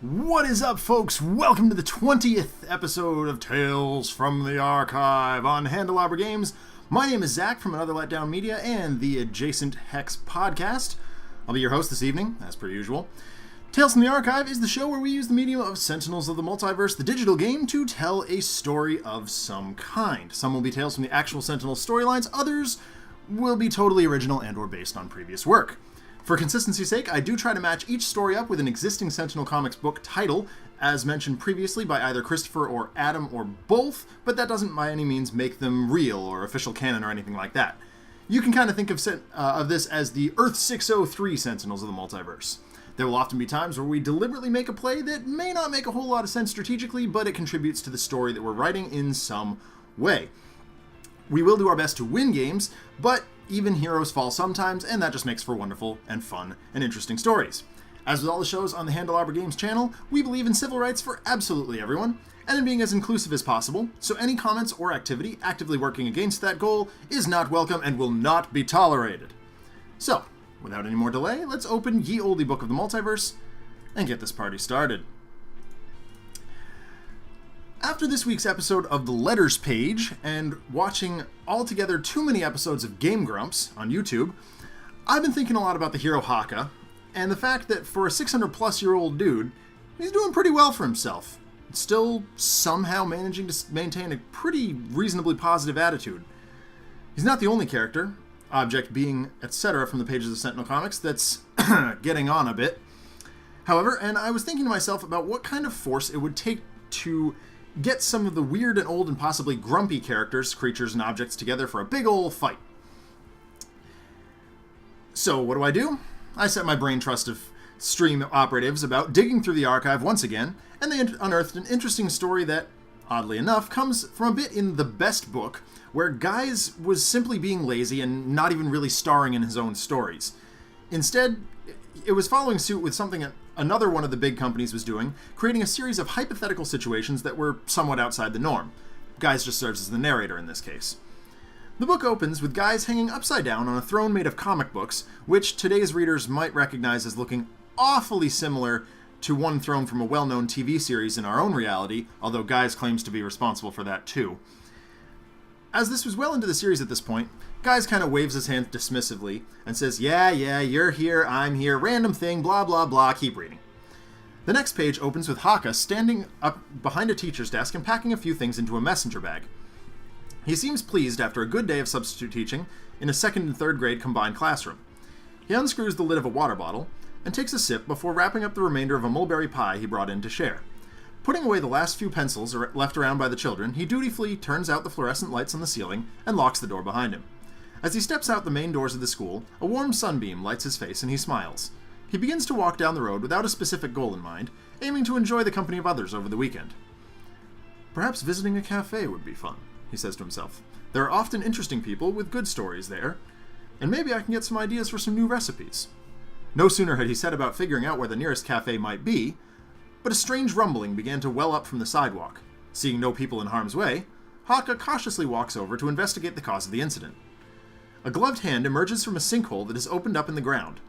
What is up, folks? Welcome to the 20th episode of Tales from the Archive on Handelabra Games. My name is Zach from Another Letdown Media and the Adjacent Hex podcast. I'll be your host this evening, as per usual. Tales from the Archive is the show where we use the medium of Sentinels of the Multiverse, the digital game, to tell a story of some kind. Some will be tales from the actual Sentinel storylines, others will be totally original and or based on previous work. For consistency's sake, I do try to match each story up with an existing Sentinel Comics book title, as mentioned previously by either Christopher or Adam or both, but that doesn't by any means make them real or official canon or anything like that. You can kind of think of this as the Earth 603 Sentinels of the Multiverse. There will often be times where we deliberately make a play that may not make a whole lot of sense strategically, but it contributes to the story that we're writing in some way. We will do our best to win games, but even heroes fall sometimes, and that just makes for wonderful and fun and interesting stories. As with all the shows on the Handelabra Games channel, we believe in civil rights for absolutely everyone, and in being as inclusive as possible, so any comments or activity actively working against that goal is not welcome and will not be tolerated. So, without any more delay, let's open Ye Olde Book of the Multiverse and get this party started. After this week's episode of The Letters page, and watching altogether too many episodes of Game Grumps on YouTube, I've been thinking a lot about the hero Haka, and the fact that for a 600-plus-year-old dude, he's doing pretty well for himself, still somehow managing to maintain a pretty reasonably positive attitude. He's not the only character, object, being, etc. from the pages of Sentinel Comics that's getting on a bit. However, and I was thinking to myself about what kind of force it would take to get some of the weird and old and possibly grumpy characters, creatures, and objects together for a big ol' fight. So what do? I set my brain trust of stream operatives about digging through the archive once again, and they unearthed an interesting story that, oddly enough, comes from a bit in the best book, where Guise was simply being lazy and not even really starring in his own stories. Instead, it was following suit with something another one of the big companies was doing, creating a series of hypothetical situations that were somewhat outside the norm. Guise just serves as the narrator in this case. The book opens with Guise hanging upside down on a throne made of comic books, which today's readers might recognize as looking awfully similar to one thrown from a well-known TV series in our own reality, although Guise claims to be responsible for that too. As this was well into the series at this point, Guise kind of waves his hand dismissively and says, yeah, you're here, I'm here, random thing, blah, blah, blah, keep reading. The next page opens with Haka standing up behind a teacher's desk and packing a few things into a messenger bag. He seems pleased after a good day of substitute teaching in a second and third grade combined classroom. He unscrews the lid of a water bottle and takes a sip before wrapping up the remainder of a mulberry pie he brought in to share. Putting away the last few pencils left around by the children, he dutifully turns out the fluorescent lights on the ceiling and locks the door behind him. As he steps out the main doors of the school, a warm sunbeam lights his face and he smiles. He begins to walk down the road without a specific goal in mind, aiming to enjoy the company of others over the weekend. Perhaps visiting a cafe would be fun, he says to himself. There are often interesting people with good stories there, and maybe I can get some ideas for some new recipes. No sooner had he set about figuring out where the nearest cafe might be, but a strange rumbling began to well up from the sidewalk. Seeing no people in harm's way, Haka cautiously walks over to investigate the cause of the incident. A gloved hand emerges from a sinkhole that is opened up in the ground.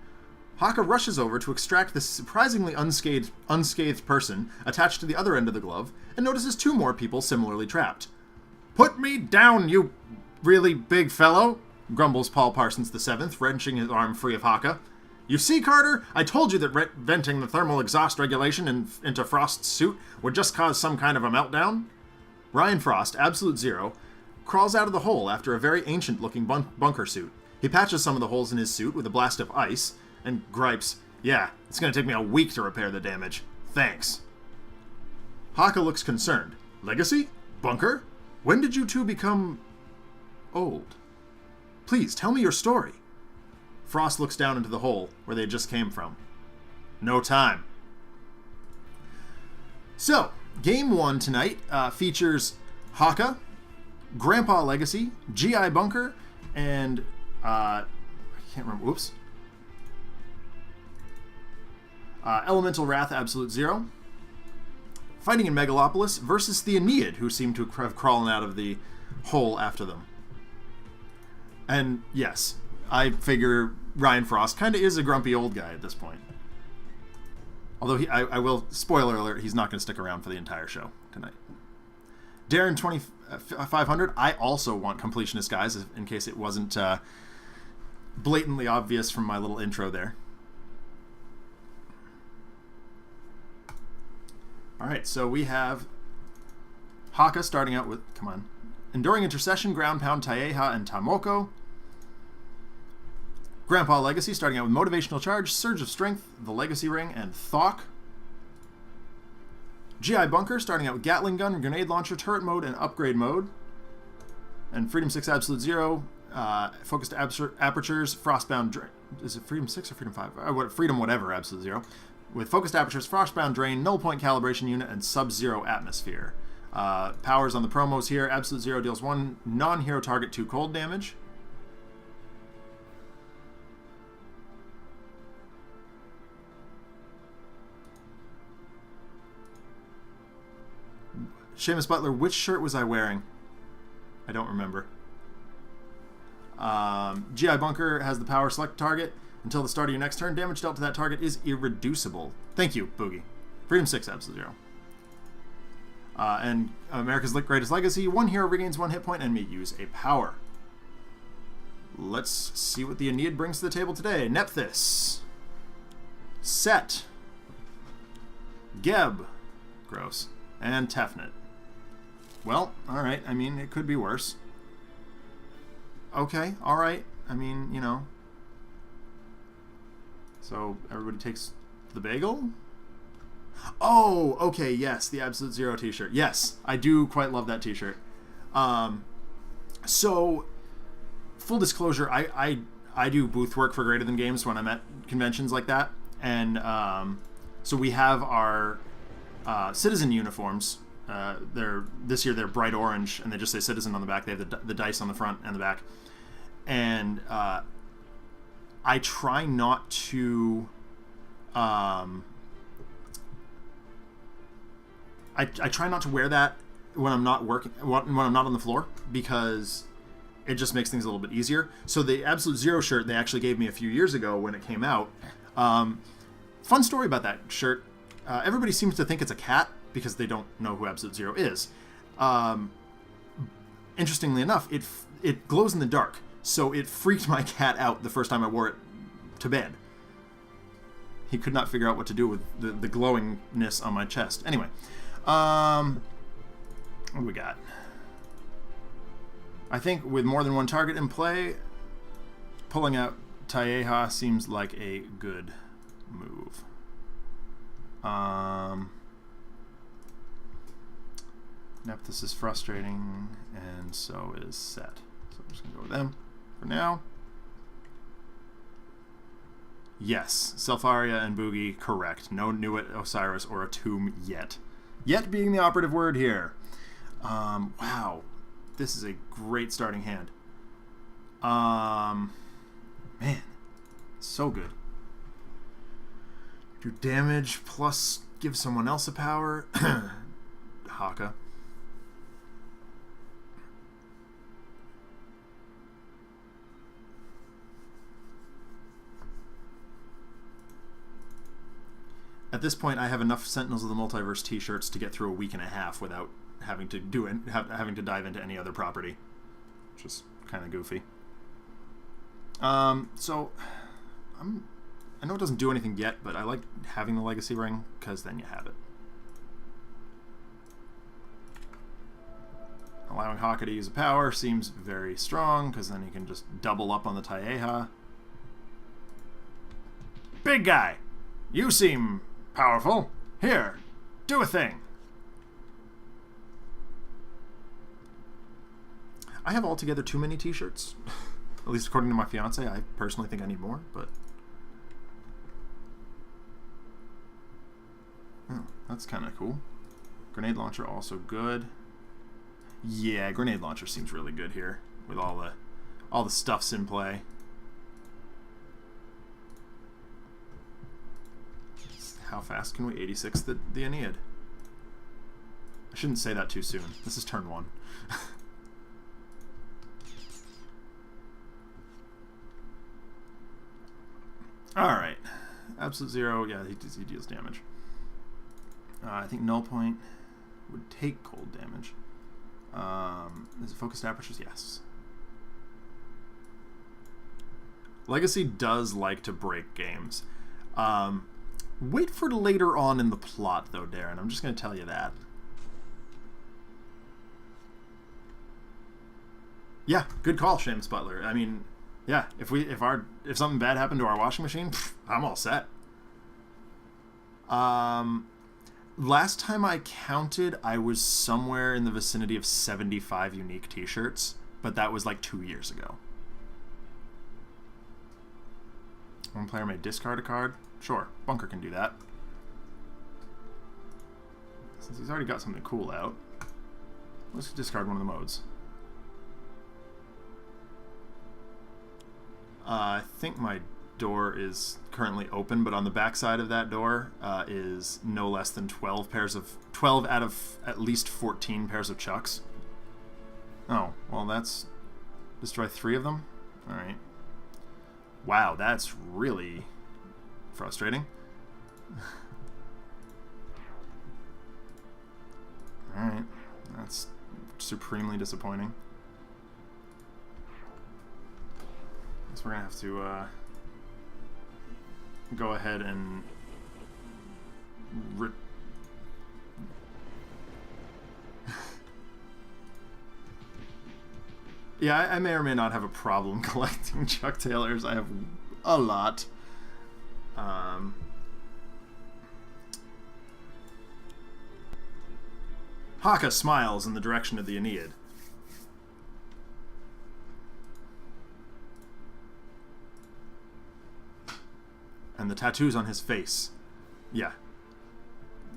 Haka rushes over to extract the surprisingly unscathed person attached to the other end of the glove, and notices two more people similarly trapped. "Put me down, you really big fellow," grumbles Paul Parsons VII, wrenching his arm free of Haka. "You see, Carter, I told you that venting the thermal exhaust regulation into Frost's suit would just cause some kind of a meltdown." Ryan Frost, Absolute Zero, crawls out of the hole after a very ancient-looking bunker suit. He patches some of the holes in his suit with a blast of ice, and gripes, "Yeah, it's going to take me a week to repair the damage. Thanks." Haka looks concerned. "Legacy? Bunker? When did you two become old? Please, tell me your story." Frost looks down into the hole where they just came from. "No time." So, Game 1 tonight features Haka, Grandpa Legacy, G.I. Bunker, and, I can't remember, whoops. Elemental Wrath Absolute Zero. Fighting in Megalopolis versus the Ennead, who seem to have crawled out of the hole after them. And yes, I figure Ryan Frost kind of is a grumpy old guy at this point. Although I will, spoiler alert, he's not going to stick around for the entire show tonight. Darren 2500, I also want Completionist Guise, in case it wasn't blatantly obvious from my little intro there. Alright, so we have Haka starting out with, come on, Enduring Intercession, Ground Pound, Taeha, and Tamoko. Grandpa Legacy starting out with Motivational Charge, Surge of Strength, the Legacy Ring, and Thok. GI Bunker starting out with Gatling Gun, Grenade Launcher, Turret Mode, and Upgrade Mode. And Freedom 6 Absolute Zero, Focused Apertures, Frostbound Drain. Is it Freedom 6 or Freedom 5? Freedom whatever, Absolute Zero. With Focused Apertures, Frostbound Drain, Null Point Calibration Unit, and Sub-Zero Atmosphere. Powers on the promos here. Absolute Zero deals 1 non-hero target 2 cold damage. Seamus Butler, which shirt was I wearing? I don't remember. GI Bunker has the power select target. Until the start of your next turn, damage dealt to that target is irreducible. Thank you, Boogie. Freedom 6, Absolute Zero. And America's Greatest Legacy, 1 hero regains 1 hit point and may use a power. Let's see what the Ennead brings to the table today. Nephthys. Set. Geb. Gross. And Tefnut. Well, alright, I mean, it could be worse. Okay, alright, I mean, you know. So, everybody takes the bagel? Oh, okay, yes, the Absolute Zero t-shirt. Yes, I do quite love that t-shirt. So, full disclosure, I do booth work for Greater Than Games when I'm at conventions like that. And so we have our Citizen uniforms. This year they're bright orange, and they just say Citizen on the back. They have the dice on the front and the back. And I try not to... I try not to wear that when I'm not working, when I'm not on the floor, because it just makes things a little bit easier. So the Absolute Zero shirt they actually gave me a few years ago when it came out. Fun story about that shirt. Everybody seems to think it's a cat because they don't know who Absolute Zero is. Interestingly enough, it glows in the dark, so it freaked my cat out the first time I wore it to bed. He could not figure out what to do with the glowingness on my chest. Anyway, what do we got? I think with more than one target in play, pulling out Taeha seems like a good move. Nephthys is frustrating, and so is Set. So I'm just going to go with them for now. Yes, Selfaria and Boogie, correct. No Nuit, Osiris, or a tomb yet. Yet being the operative word here. Wow. This is a great starting hand. Man, so good. Do damage plus give someone else a power. Haka. At this point, I have enough Sentinels of the Multiverse t-shirts to get through a week and a half without having to having to dive into any other property, which is kind of goofy. So I know it doesn't do anything yet, but I like having the Legacy Ring because then you have it. Allowing Haka to use a power seems very strong because then he can just double up on the Taeha. Big guy, you seem powerful. Here, do a thing. I have altogether too many t-shirts. At least according to my fiance. I personally think I need more, but... Oh, that's kind of cool. Grenade launcher also good. Yeah, grenade launcher seems really good here with all the stuffs in play. How fast can we 86 the Ennead? I shouldn't say that too soon. This is turn 1. Alright. absolute zero. Yeah, he deals damage. I think null point would take cold damage. Is it focused apertures? Yes. Legacy does like to break games. Wait for later on in the plot, though, Darren. I'm just going to tell you that. Yeah, good call, Seamus Butler. I mean, yeah, if something bad happened to our washing machine, I'm all set. Last time I counted, I was somewhere in the vicinity of 75 unique t-shirts, but that was like 2 years ago. One player may discard a card. Sure, Bunker can do that. Since he's already got something cool out, let's discard one of the modes. I think my door is currently open, but on the back side of that door is no less than 12 out of at least 14 pairs of chucks. Oh, well, that's destroy 3 of them. All right. Wow, that's really frustrating. All right, that's supremely disappointing. Guess we're gonna have to go ahead and yeah, I may or may not have a problem collecting Chuck Taylors. I have a lot. Haka smiles in the direction of the Ennead. And the tattoos on his face, yeah,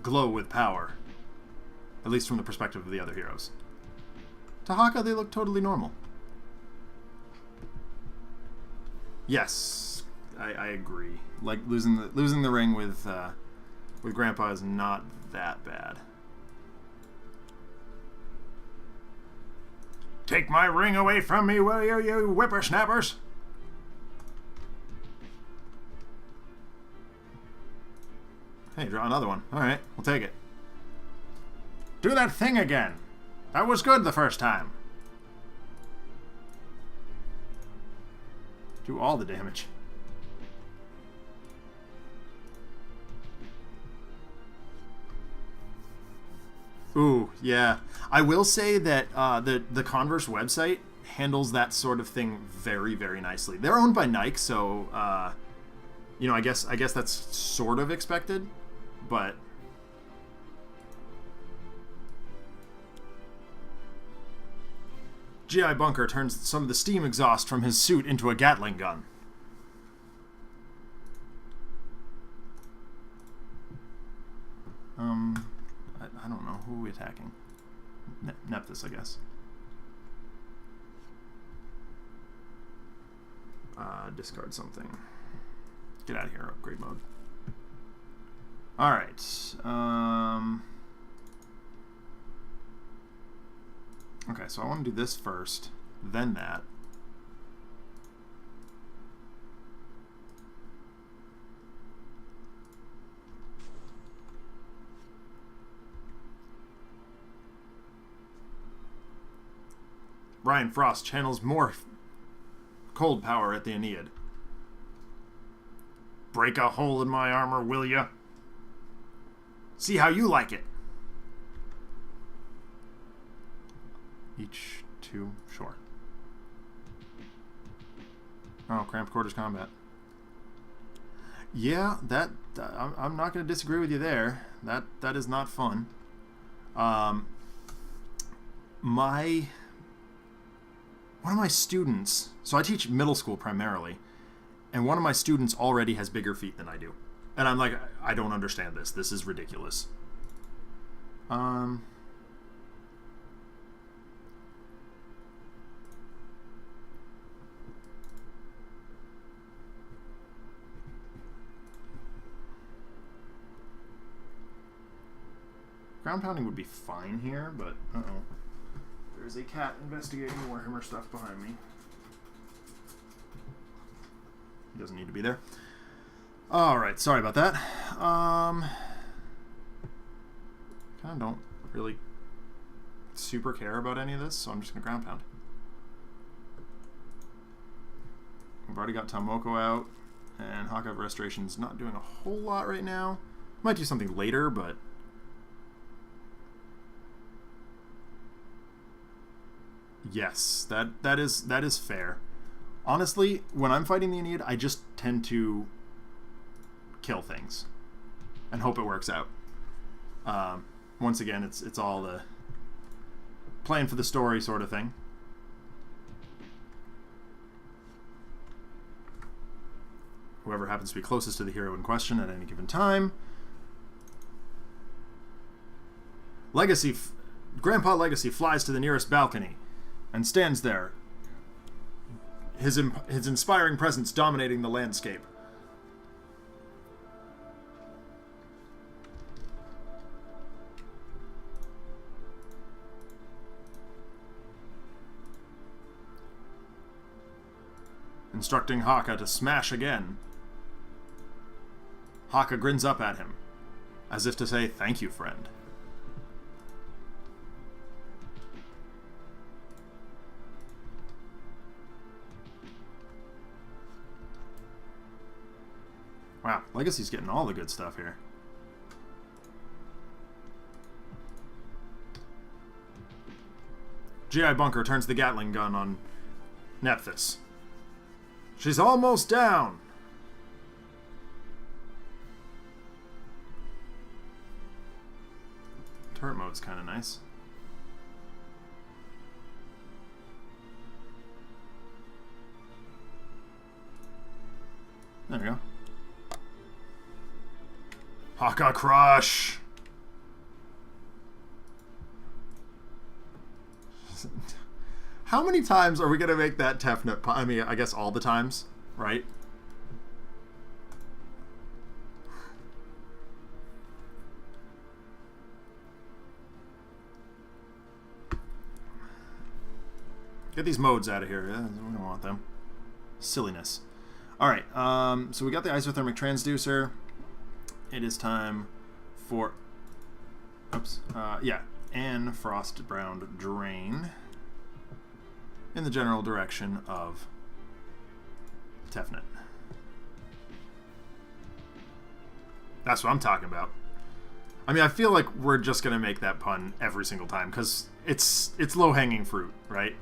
glow with power. At least from the perspective of the other heroes. To Haka, they look totally normal. Yes, I agree. Like losing the ring with Grandpa is not that bad. Take my ring away from me, will you, you whippersnappers? Hey, draw another one. All right, we'll take it. Do that thing again. That was good the first time. Do all the damage. Ooh, yeah. I will say that the Converse website handles that sort of thing very, very nicely. They're owned by Nike, so you know, I guess that's sort of expected, but G.I. Bunker turns some of the steam exhaust from his suit into a Gatling gun. I don't know. Who are we attacking? Nephthys, I guess. Discard something. Get out of here, upgrade mode. Alright. Okay, so I want to do this first, then that. Brian Frost channels more cold power at the Ennead. Break a hole in my armor, will ya? See how you like it. Each 2, sure. Oh, cramped quarters combat. Yeah, I'm not going to disagree with you there. That is not fun. One of my students, so I teach middle school primarily, and one of my students already has bigger feet than I do. And I'm like, I don't understand this. This is ridiculous. Ground pounding would be fine here, but uh-oh. There's a cat investigating Warhammer stuff behind me. He doesn't need to be there. Alright, sorry about that. Kind of don't really super care about any of this, so I'm just going to ground pound. We've already got Tomoko out, and Haka Restoration's not doing a whole lot right now. Might do something later, but... Yes, that is fair. Honestly, when I'm fighting the Ennead, I just tend to kill things and hope it works out. Once again, it's all the playing for the story sort of thing. Whoever happens to be closest to the hero in question at any given time. Grandpa Legacy flies to the nearest balcony and stands there, his inspiring presence dominating the landscape. Instructing Haka to smash again. Haka grins up at him, as if to say, "Thank you, friend." Wow, Legacy's getting all the good stuff here. GI Bunker turns the Gatling gun on Nephthys. She's almost down! Turret mode's kind of nice. There we go. Haka Crush! How many times are we going to make that Tefnut? I mean, I guess all the times, right? Get these modes out of here. We don't want them. Silliness. Alright, so we got the isothermic transducer. It is time for... Oops. And Frost Brown Drain in the general direction of Tefnut. That's what I'm talking about. I mean, I feel like we're just going to make that pun every single time, because it's low-hanging fruit, right?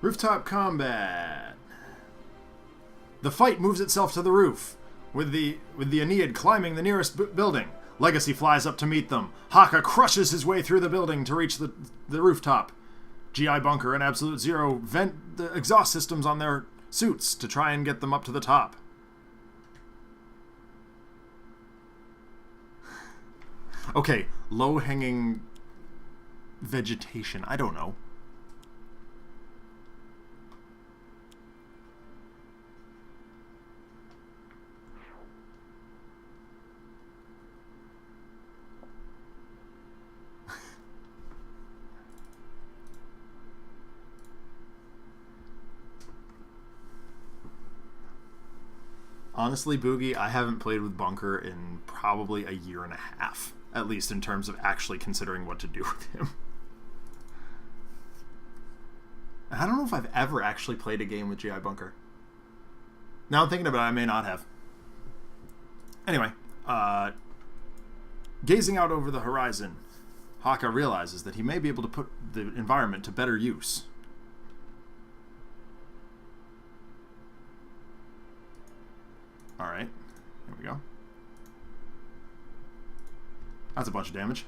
Rooftop combat. The fight moves itself to the roof, with the Ennead climbing the nearest building. Legacy flies up to meet them. Haka crushes his way through the building to reach the rooftop. GI Bunker and Absolute Zero vent the exhaust systems on their suits to try and get them up to the top. Okay, low-hanging vegetation. I don't know. Honestly, Boogie, I haven't played with Bunker in probably a year and a half, at least in terms of actually considering what to do with him. I don't know if I've ever actually played a game with GI Bunker. Now I'm thinking about it, I may not have. Anyway, gazing out over the horizon, Haka realizes that he may be able to put the environment to better use. Alright, here we go. That's a bunch of damage.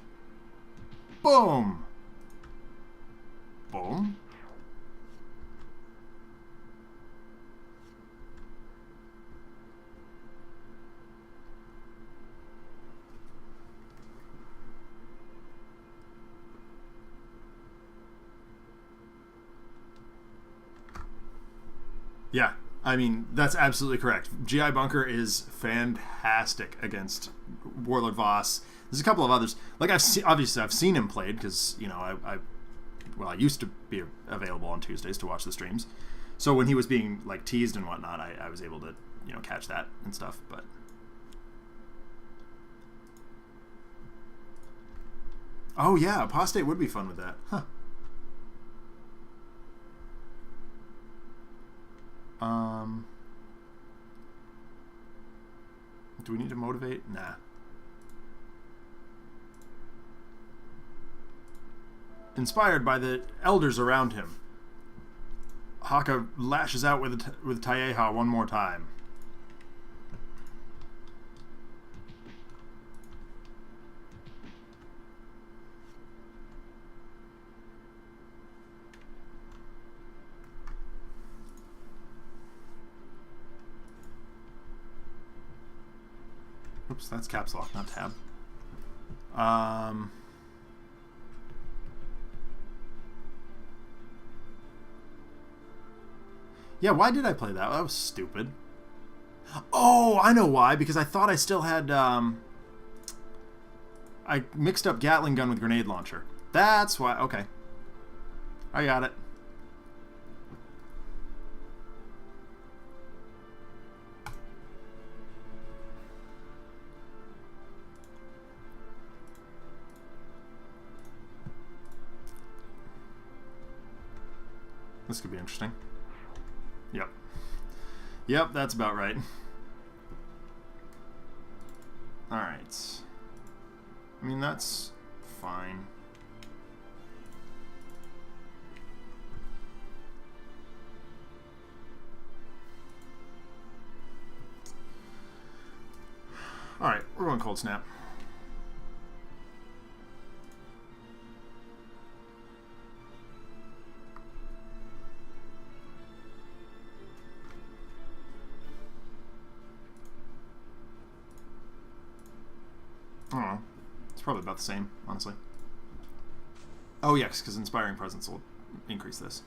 Boom! Boom. Yeah, I mean, that's absolutely correct. GI Bunker is fantastic against Warlord Voss. There's a couple of others. Like, obviously I've seen him played because, you know, I used to be available on Tuesdays to watch the streams. So when he was being, like, teased and whatnot, I was able to, you know, catch that and stuff, but... Oh, yeah, Apostate would be fun with that. Huh. Do we need to motivate? Nah. Inspired by the elders around him, Haka lashes out with Taeha one more time. Oops, that's caps lock, not tab. Yeah, why did I play that? That was stupid. Oh, I know why. Because I thought I still had... I mixed up Gatling gun with grenade launcher. That's why. Okay. I got it. This could be interesting. Yep. Yep, that's about right. Alright. I mean, that's fine. Alright, we're going Cold Snap. I don't know. It's probably about the same, honestly. Oh, yes, because Inspiring Presence will increase this.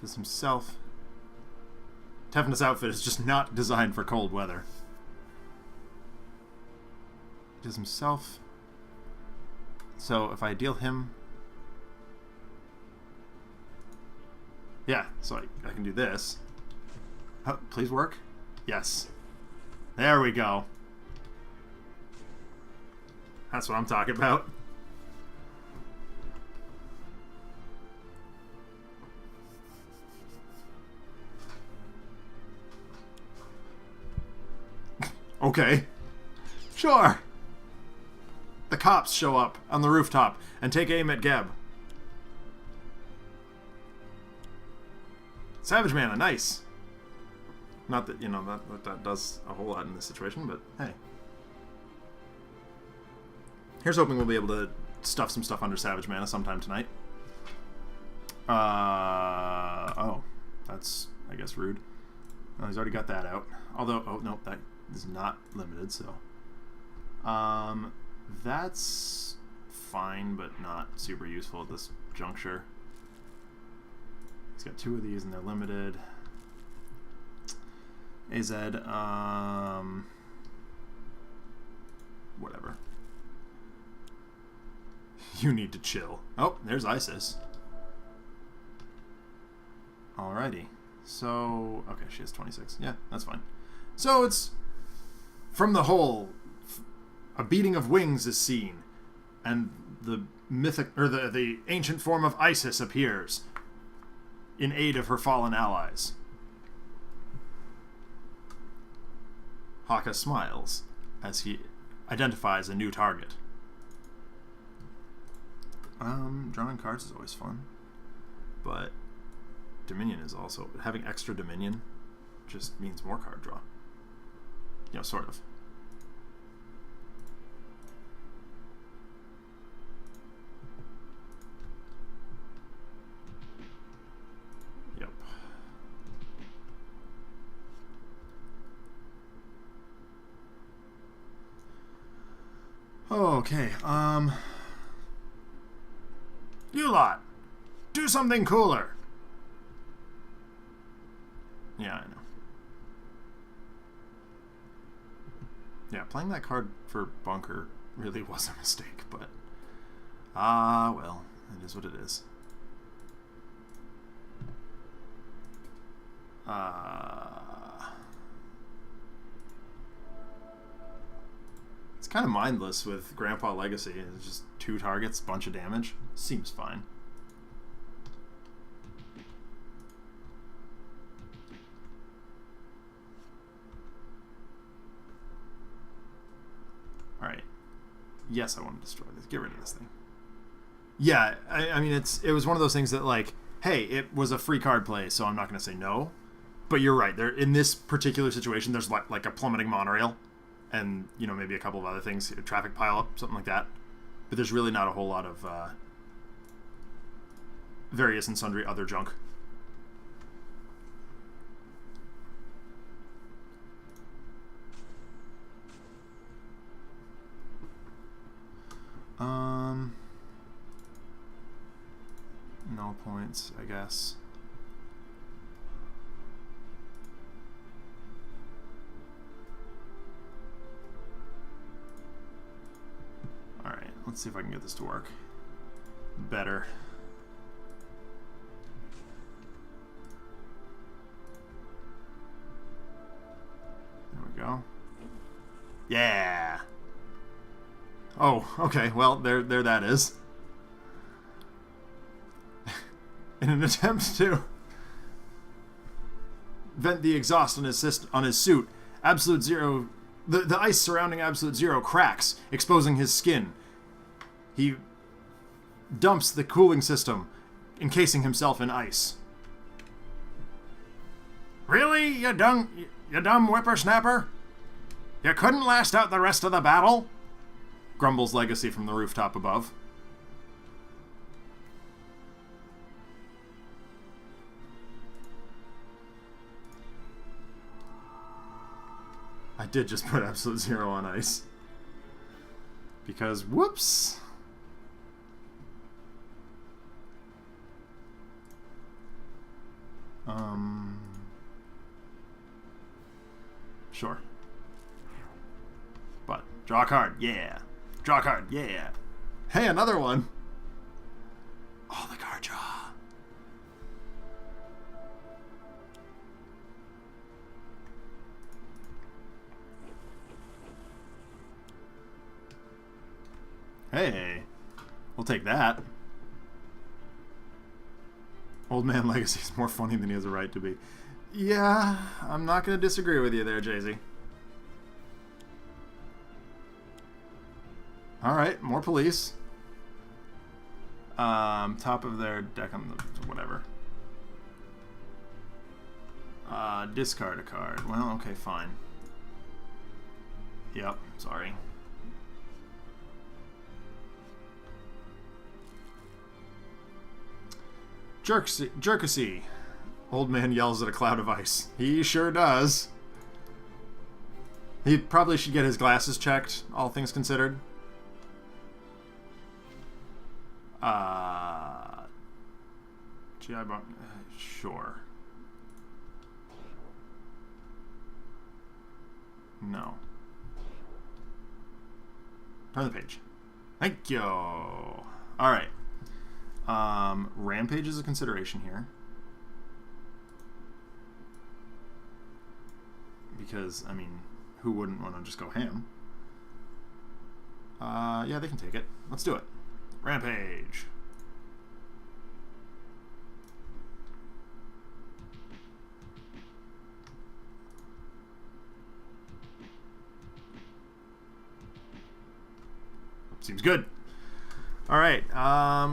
Does himself... Tefnus outfit is just not designed for cold weather. Does himself... So, if I deal him... Yeah, so I can do this. Oh, please work? Yes. There we go. That's what I'm talking about. Okay. Sure. The cops show up on the rooftop and take aim at Geb. Savage Mana, nice. Not that, you know, that does a whole lot in this situation, but hey. Here's hoping we'll be able to stuff some stuff under Savage Mana sometime tonight. Oh. That's, I guess, rude. Oh, he's already got that out. Although, oh, no, that is not limited, so. That's fine, but not super useful at this juncture. He's got two of these and they're limited. AZ, whatever. You need to chill. Oh, there's Isis. Alrighty. So, okay, she has 26. Yeah, that's fine. So it's from the whole, a beating of wings is seen, and the mythic, or the ancient form of Isis appears in aid of her fallen allies. Haka smiles as he identifies a new target. Drawing cards is always fun, but Dominion is also, having extra Dominion just means more card draw. You know, sort of. Yep. Okay, You lot! Do something cooler! Yeah, I know. Yeah, playing that card for Bunker really was a mistake, but... well, it is what it is. It's kind of mindless with Grandpa Legacy. It's just 2 targets, bunch of damage. Seems fine. Alright. Yes, I want to destroy this. Get rid of this thing. Yeah, I mean, it was one of those things that, like, hey, it was a free card play, so I'm not going to say no. But you're right. There, in this particular situation, there's like a plummeting monorail, and maybe a couple of other things, a traffic pileup, something like that. But there's really not a whole lot of various and sundry other junk. No points, I guess. Alright, let's see if I can get this to work better. There we go. Yeah! Oh, okay, well, there that is. In an attempt to vent the exhaust on his suit, Absolute Zero, the ice surrounding Absolute Zero cracks, exposing his skin. He dumps the cooling system, encasing himself in ice. Really, you dumb whippersnapper? You couldn't last out the rest of the battle? Grumbles Legacy from the rooftop above. I did just put Absolute Zero on ice. Because, whoops. Sure. But, draw a card, yeah. Draw a card, yeah. Hey, another one. Oh, the card draw. Hey, we'll take that. Old Man Legacy is more funny than he has a right to be. Yeah, I'm not going to disagree with you there, Jay-Z. Alright, more police. Top of their deck on the whatever. Discard a card. Well, okay, fine. Yep, sorry. Jerkacy. Old man yells at a cloud of ice. He sure does. He probably should get his glasses checked, all things considered. GI Bone. Sure. No. Turn the page. Thank you. Alright. Rampage is a consideration here. Because, I mean, who wouldn't want to just go ham? Yeah, they can take it. Let's do it. Rampage. Seems good. Alright,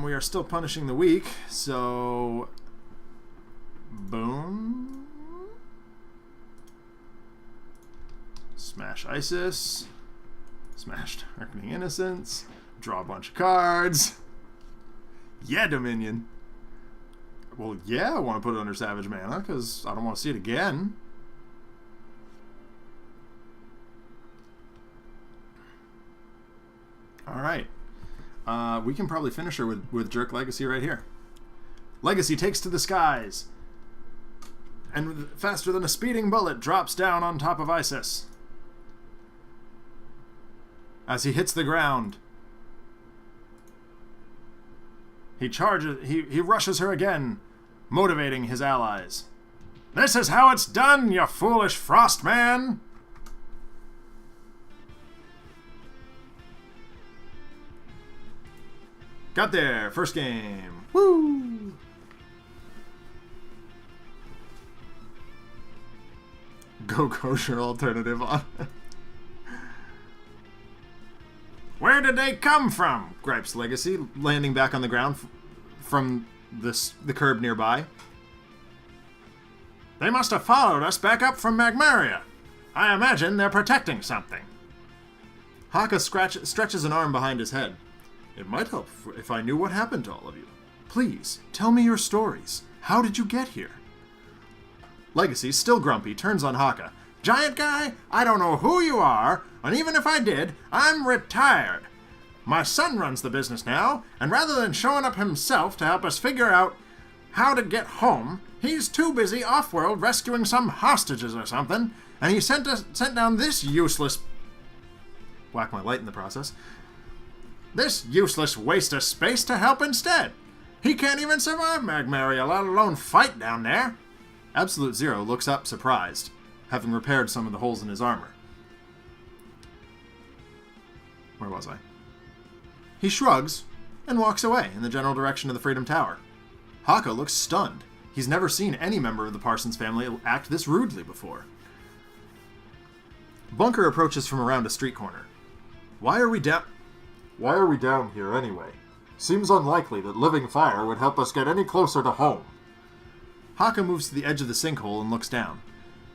we are still punishing the weak, so... Boom. Smash Isis. Smash Darkening Innocence. Draw a bunch of cards. Yeah, Dominion. Well, yeah, I want to put it under Savage Mana, because I don't want to see it again. Alright. We can probably finish her with Jerk Legacy right here. Legacy takes to the skies, and faster than a speeding bullet drops down on top of Isis. As he hits the ground, he rushes her again, motivating his allies. This is how it's done, you foolish frost man! Got there, first game. Woo! Go kosher alternative on. Where did they come from? Gripes Legacy, landing back on the ground from the curb nearby. They must have followed us back up from Magmaria. I imagine they're protecting something. Haka stretches an arm behind his head. It might help if I knew what happened to all of you. Please, tell me your stories. How did you get here? Legacy, still grumpy, turns on Haka. Giant guy, I don't know who you are, and even if I did, I'm retired. My son runs the business now, and rather than showing up himself to help us figure out how to get home, he's too busy off-world rescuing some hostages or something, and he sent down this useless... Whack my light in the process. This useless waste of space to help instead. He can't even survive Magmaria, let alone fight down there. Absolute Zero looks up surprised, having repaired some of the holes in his armor. Where was I? He shrugs and walks away in the general direction of the Freedom Tower. Haka looks stunned. He's never seen any member of the Parsons family act this rudely before. Bunker approaches from around a street corner. Why are we down here anyway? Seems unlikely that living fire would help us get any closer to home. Haka moves to the edge of the sinkhole and looks down.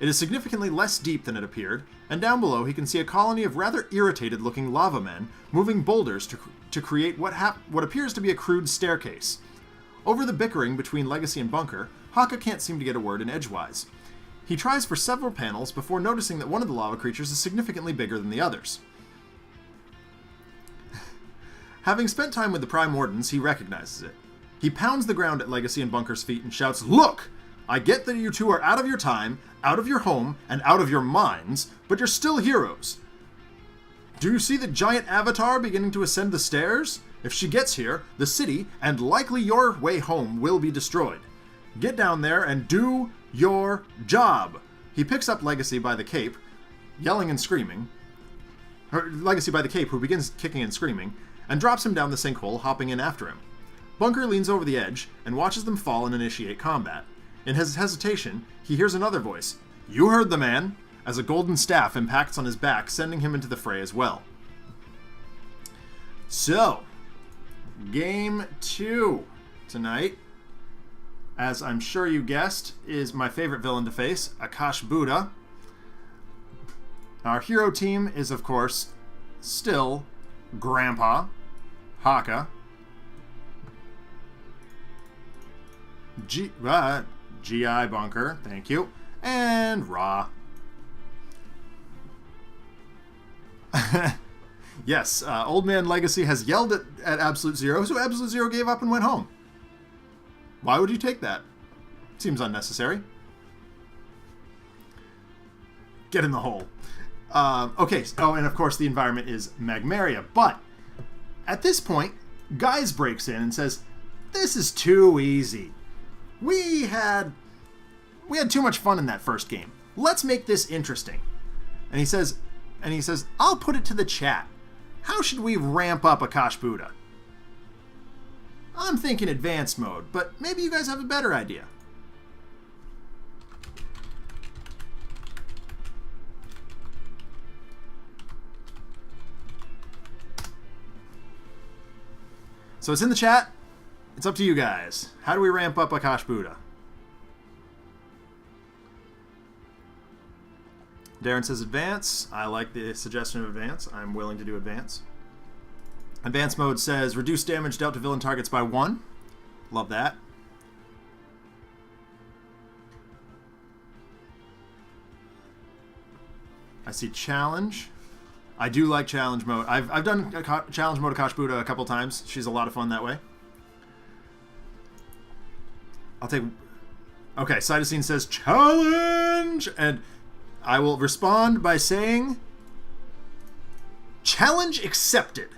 It is significantly less deep than it appeared, and down below he can see a colony of rather irritated-looking lava men moving boulders to create what appears to be a crude staircase. Over the bickering between Legacy and Bunker, Haka can't seem to get a word in edgewise. He tries for several panels before noticing that one of the lava creatures is significantly bigger than the others. Having spent time with the Primordans, he recognizes it. He pounds the ground at Legacy and Bunker's feet and shouts, "Look! I get that you two are out of your time, out of your home, and out of your minds, but you're still heroes. Do you see the giant avatar beginning to ascend the stairs? If she gets here, the city, and likely your way home, will be destroyed. Get down there and do your job." He picks up Legacy by the cape, yelling and screaming. Legacy by the cape, who begins kicking and screaming, and drops him down the sinkhole, hopping in after him. Bunker leans over the edge and watches them fall and initiate combat. In his hesitation, he hears another voice. "You heard the man," as a golden staff impacts on his back, sending him into the fray as well. So, Game 2 tonight, as I'm sure you guessed, is my favorite villain to face, Akash'bhuta. Our hero team is, of course, still Grandpa, Haka, GI Bunker, thank you, and Ra. Yes, Old Man Legacy has yelled at Absolute Zero, so Absolute Zero gave up and went home. Why would you take that? Seems unnecessary. Get in the hole. Okay, oh, and of course the environment is Magmaria, but at this point, Guise breaks in and says, "This is too easy. We had too much fun in that first game. Let's make this interesting." And he says, "I'll put it to the chat. How should we ramp up Akash'bhuta?" I'm thinking advanced mode, but maybe you guys have a better idea. So it's in the chat. It's up to you guys. How do we ramp up Akash'bhuta? Darren says advance. I like the suggestion of advance. I'm willing to do advance. Advanced mode says reduce damage dealt to villain targets by 1. Love that. I see challenge. I do like challenge mode. I've done challenge mode Akash'bhuta a couple times. She's a lot of fun that way. I'll take... Okay, Cytosine says, challenge! And I will respond by saying, challenge accepted.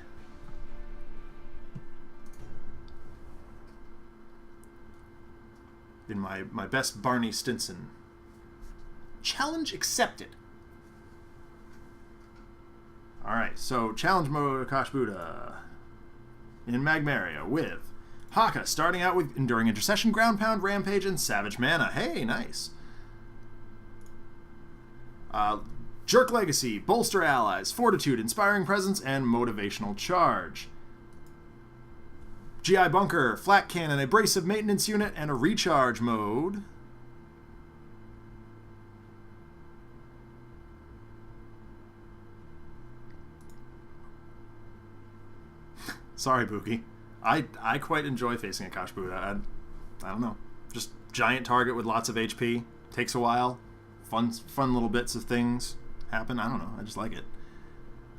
In my best Barney Stinson. Challenge accepted. Alright, so challenge mode Akash'bhuta in Magmaria with Haka starting out with Enduring Intercession, Ground Pound, Rampage, and Savage Mana. Hey, nice. Jerk Legacy, Bolster Allies, Fortitude, Inspiring Presence, and Motivational Charge. GI Bunker, Flat Cannon, Abrasive Maintenance Unit, and a Recharge mode. Sorry, Buki. I quite enjoy facing Akash'bhuta. I don't know. Just giant target with lots of HP. Takes a while. Fun little bits of things happen. I don't know. I just like it.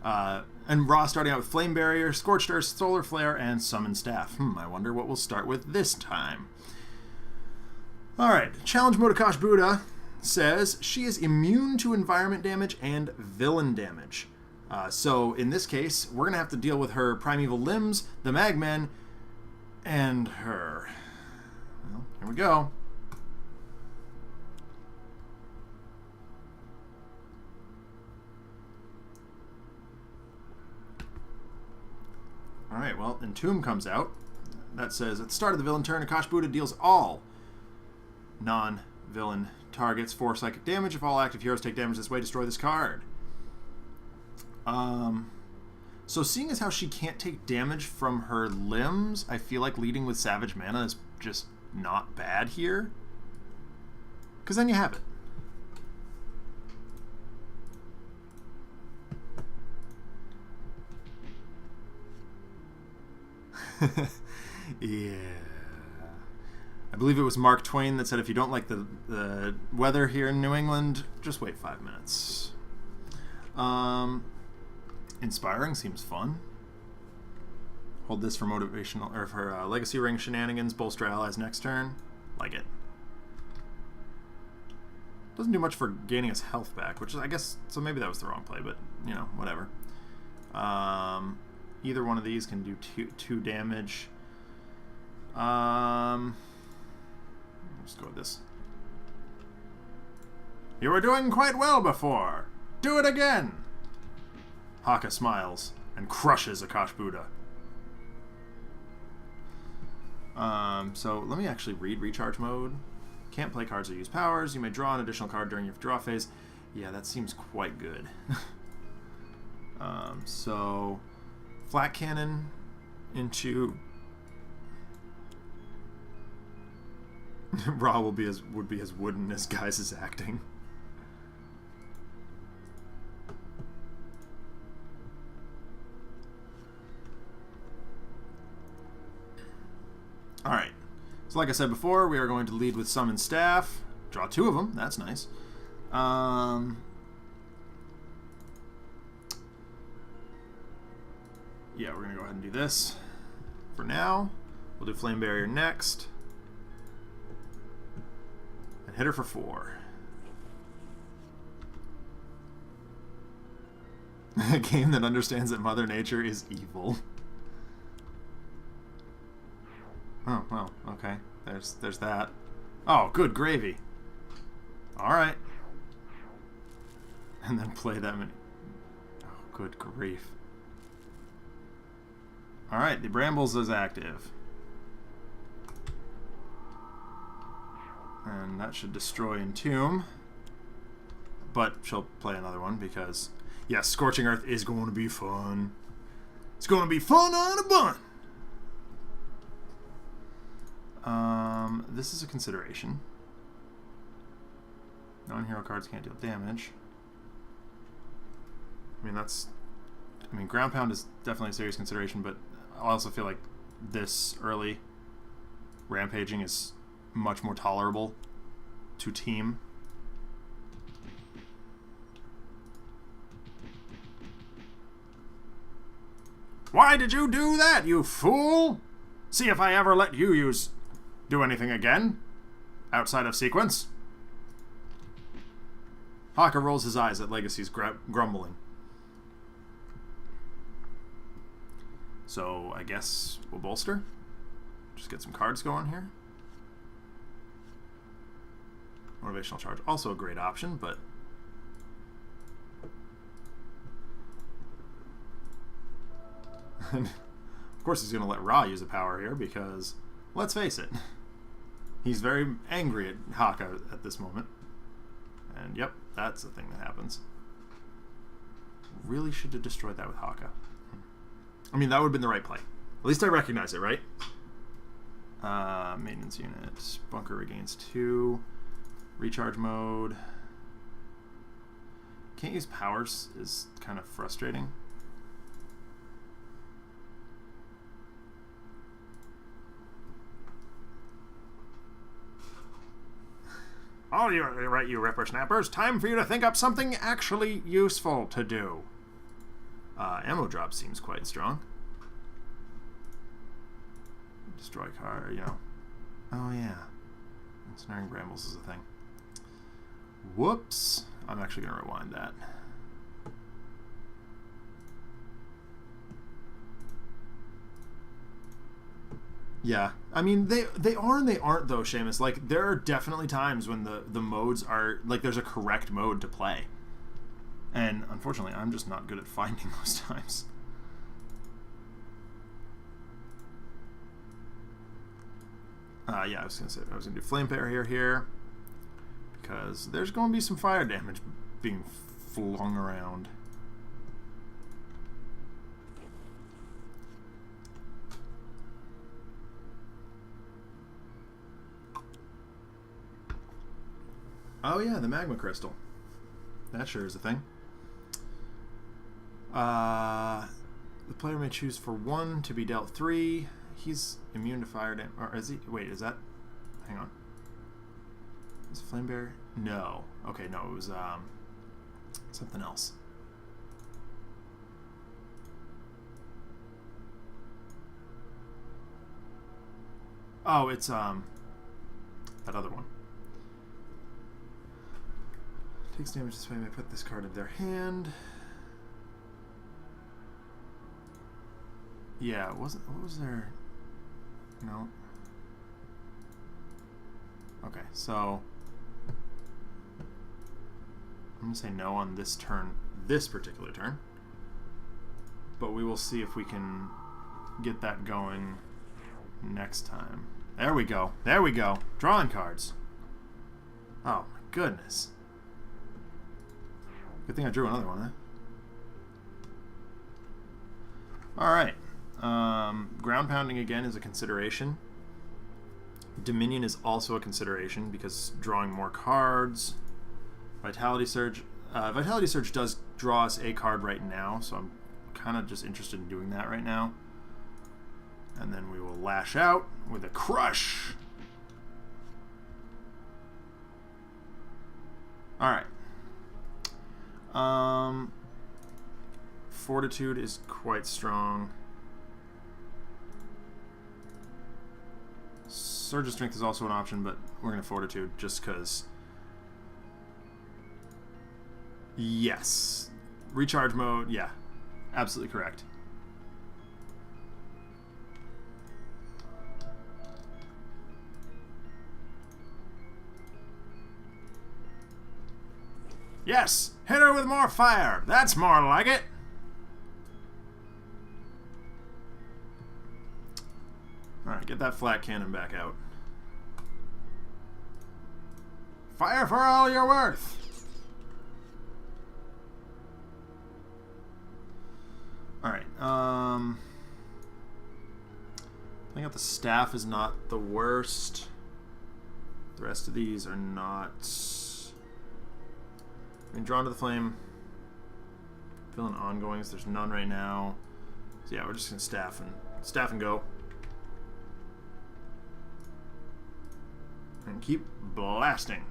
And Raw starting out with Flame Barrier, Scorched Earth, Solar Flare, and Summon Staff. I wonder what we'll start with this time. Alright. Challenge mode Akash'bhuta says she is immune to environment damage and villain damage. So, in this case, we're going to have to deal with her Primeval Limbs, the Magmen, and her. Well, here we go. Alright, well, Entomb comes out. That says, at the start of the villain turn, Akash'bhuta deals all non-villain targets 4 psychic damage. If all active heroes take damage this way, destroy this card. So seeing as how she can't take damage from her limbs, I feel like leading with Savage Mana is just not bad here. Because then you have it. Yeah. I believe it was Mark Twain that said if you don't like the weather here in New England, just wait 5 minutes. Inspiring seems fun. Hold this for motivational, or for Legacy Ring shenanigans. Bolster allies next turn. Like it. Doesn't do much for gaining his health back, which is, I guess, so maybe that was the wrong play, but, you know, whatever. Either one of these can do two damage. Let's go with this. You were doing quite well before. Do it again. Haka smiles and crushes Akash'bhuta. So let me actually read recharge mode. Can't play cards or use powers. You may draw an additional card during your draw phase. Yeah, that seems quite good. So Flat Cannon into Ra would be as wooden as Guise is acting. Alright, so like I said before, we are going to lead with Summon Staff. Draw 2 of them, that's nice. Yeah, we're going to go ahead and do this for now. We'll do Flame Barrier next. And hit her for 4. A game that understands that Mother Nature is evil. Oh, well, okay. There's that. Oh, good gravy. Alright. And then play that many. Oh, good grief. Alright, the Brambles is active. And that should destroy Entomb. But she'll play another one because, yes, Scorching Earth is going to be fun. It's going to be fun on a bun! This is a consideration. Non-hero cards can't deal damage. I mean, Ground Pound is definitely a serious consideration, but I also feel like this early rampaging is much more tolerable to team. Why did you do that, you fool? See if I ever let you do anything again. Outside of sequence. Haka rolls his eyes at Legacy's grumbling. So, I guess we'll bolster. Just get some cards going here. Motivational charge, also a great option, but... of course he's going to let Ra use a power here because, let's face it, he's very angry at Haka at this moment. And yep, that's the thing that happens. Really should have destroyed that with Haka. I mean, that would have been the right play. At least I recognize it, right? Maintenance unit. Bunker regains 2. Recharge mode. Can't use powers is kind of frustrating. All right, you whippersnappers, time for you to think up something actually useful to do. Ammo drop seems quite strong. Destroy car, you know. Oh yeah. Snaring brambles is a thing. Whoops. I'm actually going to rewind that. Yeah, I mean, they are and they aren't, though, Seamus. Like, there are definitely times when the modes are, like, there's a correct mode to play. And, unfortunately, I'm just not good at finding those times. Yeah, I was going to do Flame Barrier here. Because there's going to be some fire damage being flung around. Oh yeah, the magma crystal. That sure is a thing. The player may choose for 1 to be dealt 3. He's immune to fire damage. Or is he? Wait, is that? Hang on. Is it Flame Bear? No. Okay, no, it was something else. Oh, it's that other one. Takes damage this way. I put this card in their hand. Yeah, it wasn't. What was there? No. Okay, so I'm gonna say no on this turn, this particular turn. But we will see if we can get that going next time. There we go. There we go. Drawing cards. Oh my goodness. Good thing I drew another one, huh? Alright. Ground pounding again is a consideration. Dominion is also a consideration because drawing more cards. Vitality Surge. Vitality Surge does draw us a card right now, so I'm kind of just interested in doing that right now. And then we will lash out with a Crush. Alright. Fortitude is quite strong. Surge of Strength is also an option, but we're going to Fortitude just because. Yes. Recharge mode, yeah. Absolutely correct. Yes! Hit her with more fire! That's more like it! Alright, get that flat cannon back out. Fire for all you're worth! Alright, playing out the staff is not the worst. The rest of these are not. I mean, Drawn to the Flame. Feeling ongoings. There's none right now. So yeah, we're just gonna staff and go. And keep blasting.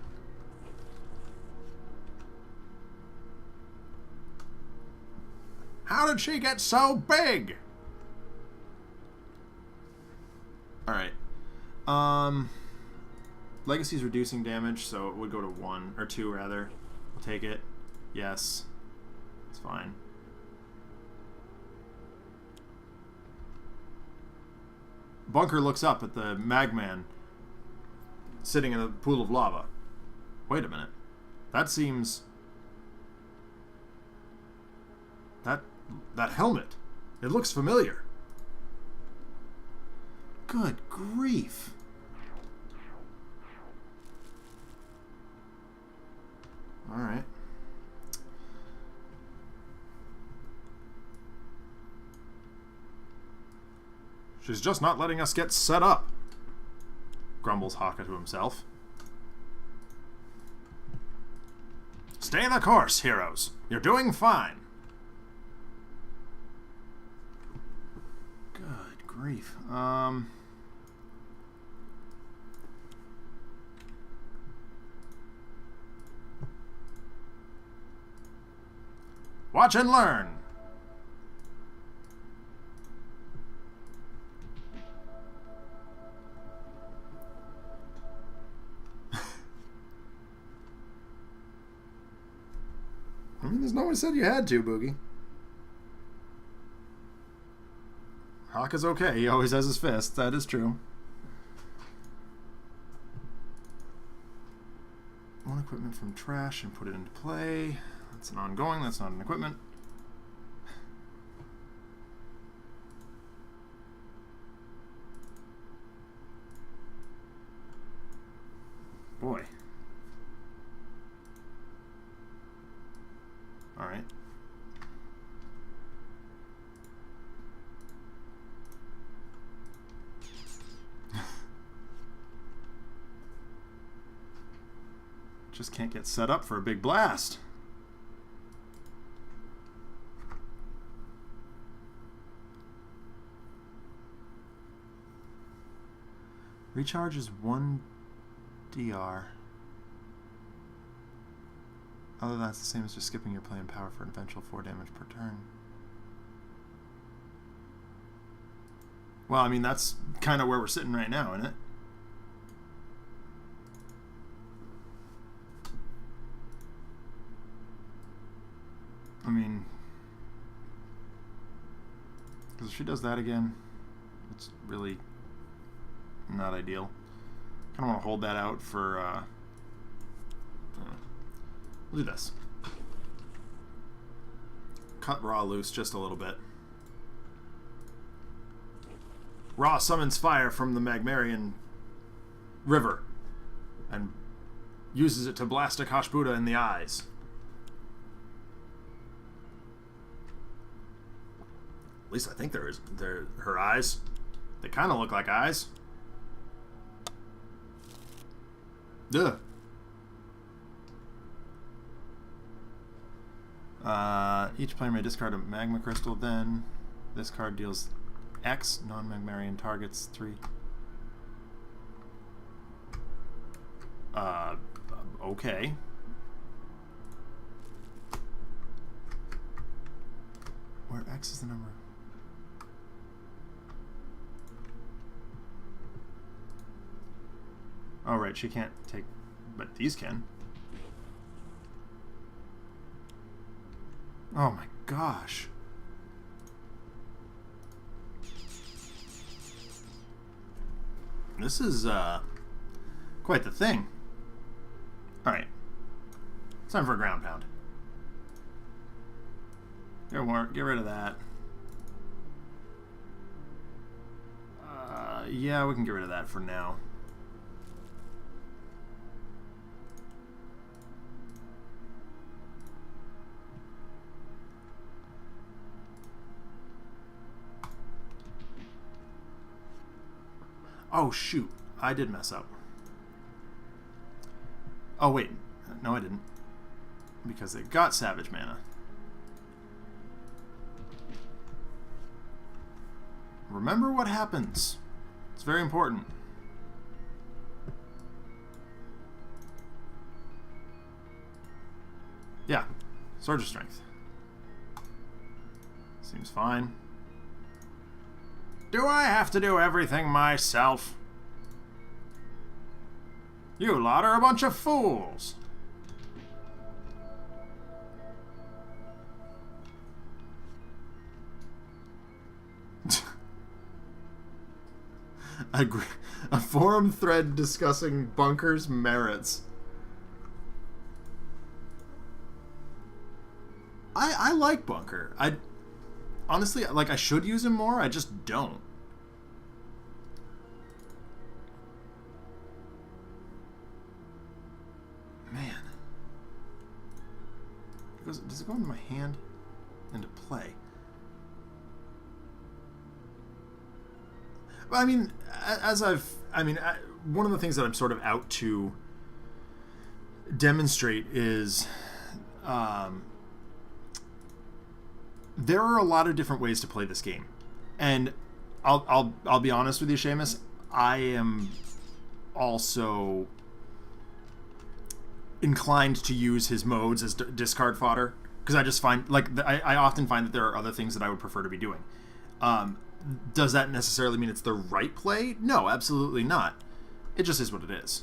How did she get so big? Alright. Legacy's reducing damage, so it would go to 1, or 2 rather. We'll take it. Yes. It's fine. Bunker looks up at the Magman sitting in a pool of lava. Wait a minute. That seems... That helmet. It looks familiar. Good grief. Alright. She's just not letting us get set up, grumbles Haka to himself. Stay the course, heroes. You're doing fine. Good grief. Watch and learn. I mean, there's no one said you had to, Boogie. Haka's okay. He always has his fist. That is true. One equipment from trash and put it into play. That's an ongoing. That's not an equipment. Boy. All right. Just can't get set up for a big blast. Recharge is 1 DR. Other than that's the same as just skipping your play and power for an eventual 4 damage per turn. Well, I mean, that's kind of where we're sitting right now, isn't it? I mean, because if she does that again, it's really not ideal. Kind of want to hold that out for, we'll do this. Cut Raw loose just a little bit. Raw summons fire from the Magmarian river and uses it to blast Akash'bhuta in the eyes. At least I think they're her eyes. They kind of look like eyes. Ugh. Each player may discard a magma crystal, then this card deals X non-Magmarian targets 3. Okay. Where X is the number. Oh, right, she can't take, but these can. Oh my gosh. This is, quite the thing. Alright. It's time for a ground pound. Get rid of that. Yeah, we can get rid of that for now. Oh, shoot. I did mess up. Oh, wait. No, I didn't. Because they got Savage Mana. Remember what happens. It's very important. Yeah. Surge of Strength. Seems fine. Do I have to do everything myself? You lot are a bunch of fools. A forum thread discussing Bunker's merits. I like Bunker. Honestly, like, I should use him more, I just don't. Man. Does it go into my hand? Into play? I mean, one of the things that I'm sort of out to demonstrate is there are a lot of different ways to play this game, and I'll be honest with you, Seamus, I am also inclined to use his modes as discard fodder, because I just find, like, I often find that there are other things that I would prefer to be doing. Does that necessarily mean it's the right play? No, absolutely not. It just is what it is.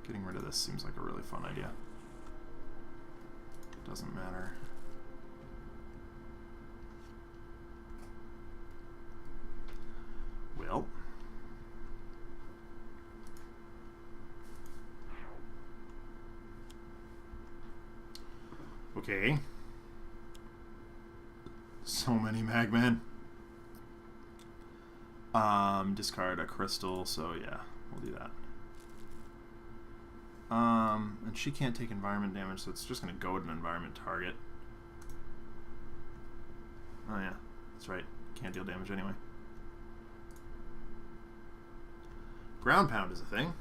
Getting rid of this seems like a really fun idea. Doesn't matter. Well. Okay. So many Magmen. Discard a crystal, so yeah, we'll do that. And she can't take environment damage, so it's just going to go at an environment target. Oh yeah, that's right. Can't deal damage anyway. Ground pound is a thing.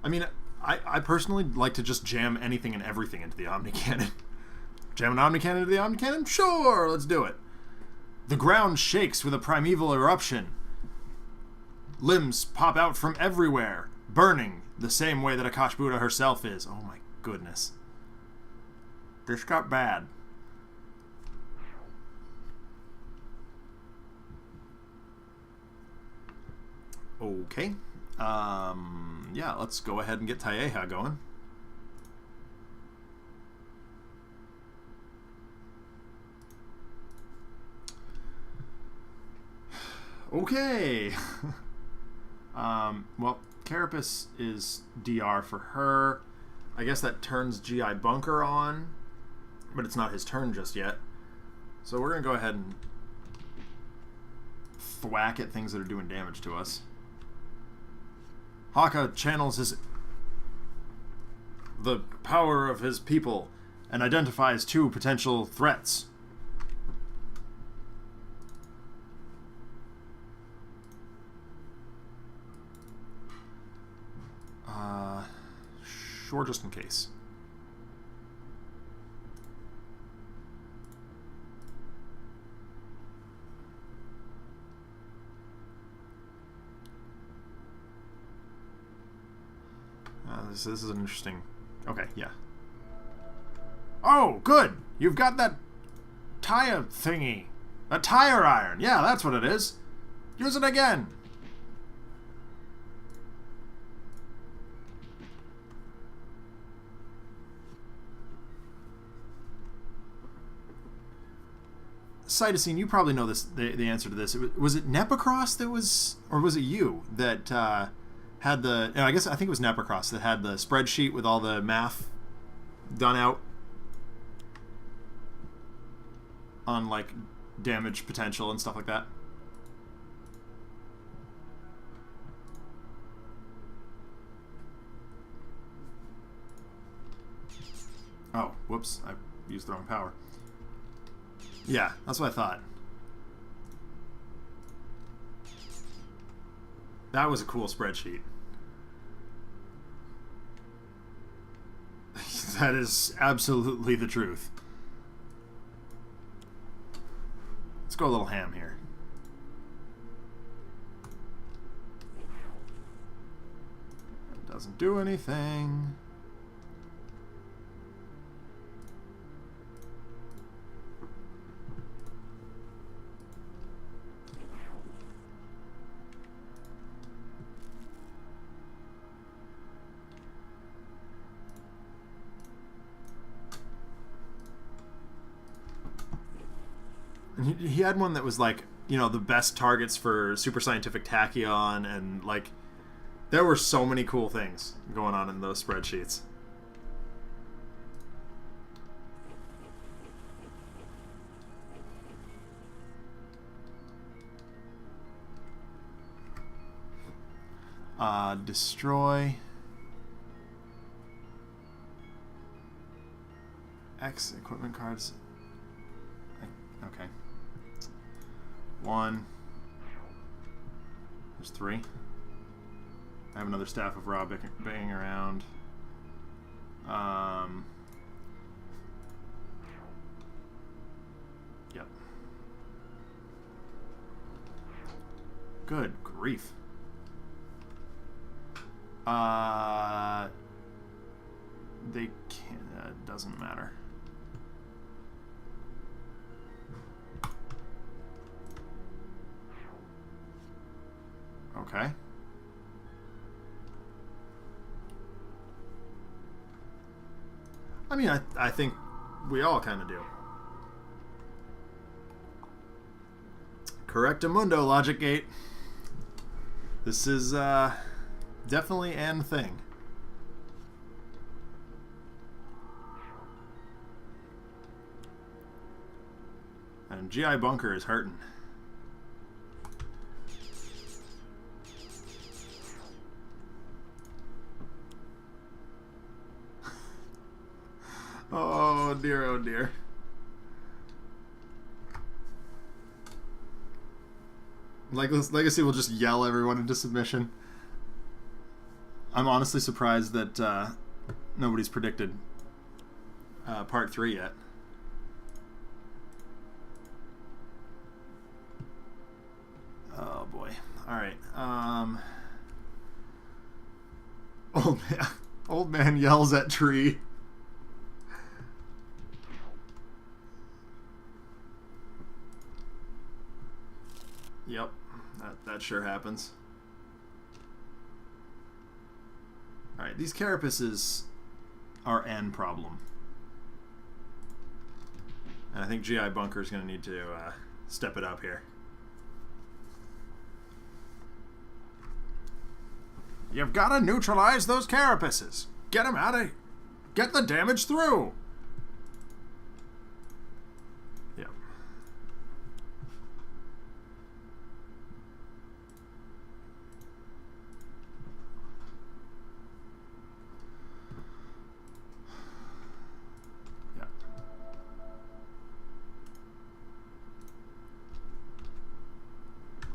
I mean, I personally like to just jam anything and everything into the Omni Cannon. Jam an Omni Cannon into the Omni Cannon? Sure, let's do it. The ground shakes with a primeval eruption. Limbs pop out from everywhere, burning the same way that Akash'bhuta herself is. Oh my goodness. This got bad. Okay. Yeah, let's go ahead and get Taeha going. Okay. Well, Carapace is DR for her. I guess that turns GI Bunker on, but it's not his turn just yet. So we're going to go ahead and thwack at things that are doing damage to us. Haka channels the power of his people and identifies 2 potential threats. Sure, just in case. This is an interesting... Okay, yeah. Oh, good! You've got that tire thingy. A tire iron. Yeah, that's what it is. Use it again. Cytosine, you probably know this. The answer to this. Was it Nepacross that was... Or was it you that... had the... I think it was Nepacross that had the spreadsheet with all the math done out on, like, damage potential and stuff like that. Oh, whoops. I used the wrong power. Yeah, that's what I thought. That was a cool spreadsheet. That is absolutely the truth. Let's go a little ham here. Doesn't do anything. And he had one that was like, you know, the best targets for super scientific tachyon, and like there were so many cool things going on in those spreadsheets. Destroy X equipment cards. Okay. 1. There's 3. I have another Staff of Ra banging around. Yep. Good grief. They can't. It doesn't matter. Okay. I mean, I think we all kind of do. Correctamundo, Logic Gate. This is definitely an thing. And GI Bunker is hurting. Oh dear, oh dear. Legacy will just yell everyone into submission. I'm honestly surprised that nobody's predicted part 3 yet. Oh boy. Alright. Old man yells at tree. Yep, that sure happens. Alright, these carapaces are an problem. And I think GI Bunker is going to need to step it up here. You've got to neutralize those carapaces. Get them out of... Get the damage through! Yep. Yep.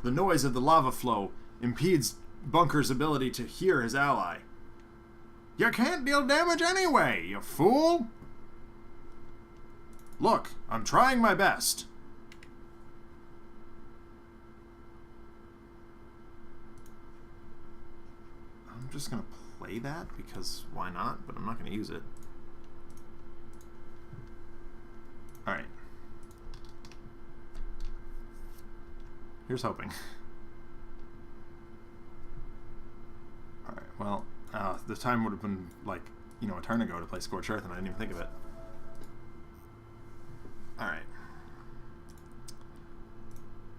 The noise of the lava flow impedes Bunker's ability to hear his ally. You can't deal damage anyway, you fool! Look, I'm trying my best. I'm just gonna play that because why not, but I'm not gonna use it. Alright. Here's hoping. Alright, well, the time would have been, like, you know, a turn ago to play Scorched Earth, and I didn't even think of it. Alright.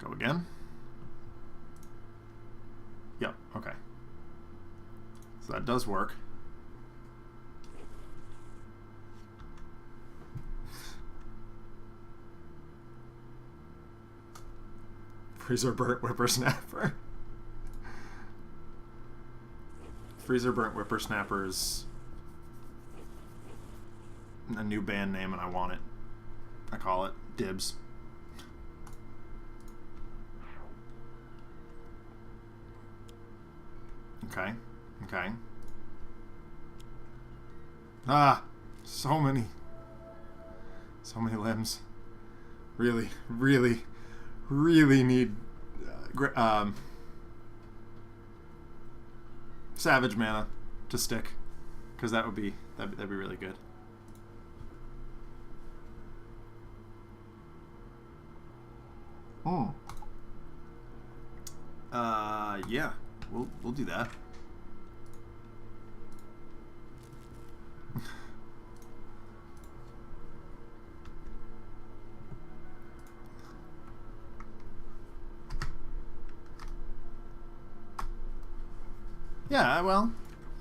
Go again. Yep, okay. So that does work. Freezer Burnt Whippersnapper. Freezer Burnt Whippersnapper's a new band name, and I want it. I call it Dibs. Okay. Okay. Ah! So many limbs. Really, really, really need Savage mana to stick, because that'd be really good. Yeah, we'll do that. Yeah, well,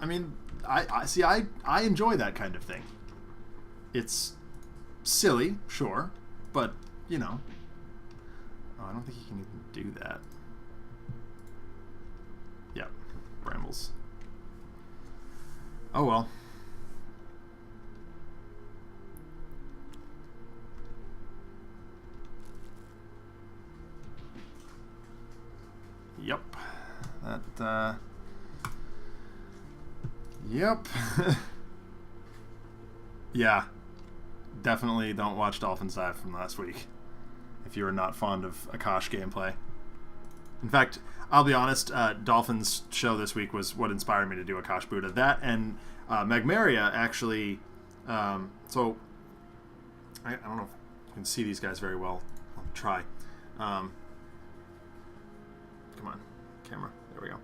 I mean, I enjoy that kind of thing. It's silly, sure, but you know. Oh, I don't think he can even do that. Yeah, brambles. Oh well. Yep. That, Yep. Yeah. Definitely don't watch Dolphins Dive from last week if you are not fond of Akash gameplay. In fact, I'll be honest, Dolphins show this week was what inspired me to do Akash'bhuta. That and Magmaria actually... so, I don't know if you can see these guys very well. I'll try. Come on, camera. There we go.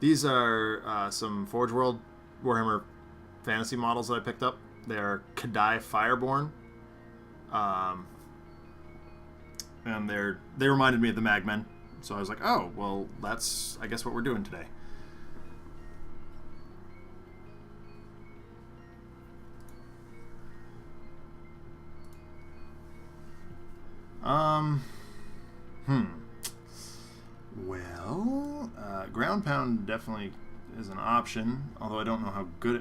These are some Forge World Warhammer Fantasy models that I picked up. They're Kadai Fireborn. And they reminded me of the Magmen. So I was like, oh, well, that's, I guess, what we're doing today. Well, ground pound definitely is an option, although I don't know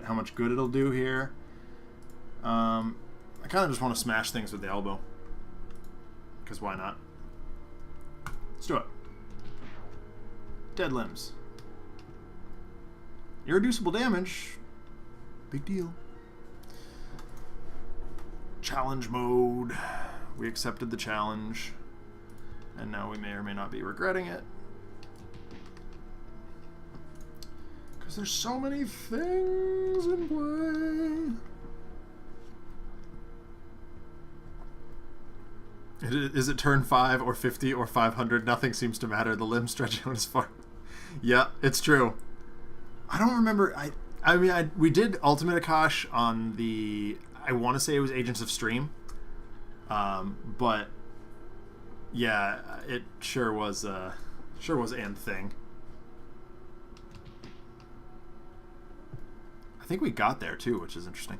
how much good it'll do here. I kind of just want to smash things with the elbow, because why not? Let's do it. Dead limbs. Irreducible damage. Big deal. Challenge mode. We accepted the challenge, and now we may or may not be regretting it. Because there's so many things in play. Is it turn 5 or 50 or 500? Nothing seems to matter. The limb stretching out as far. Yeah, it's true. I don't remember. I mean, we did Ultimate Akash on the... I want to say it was Agents of Stream. But yeah, it sure was an thing. I think we got there too, which is interesting.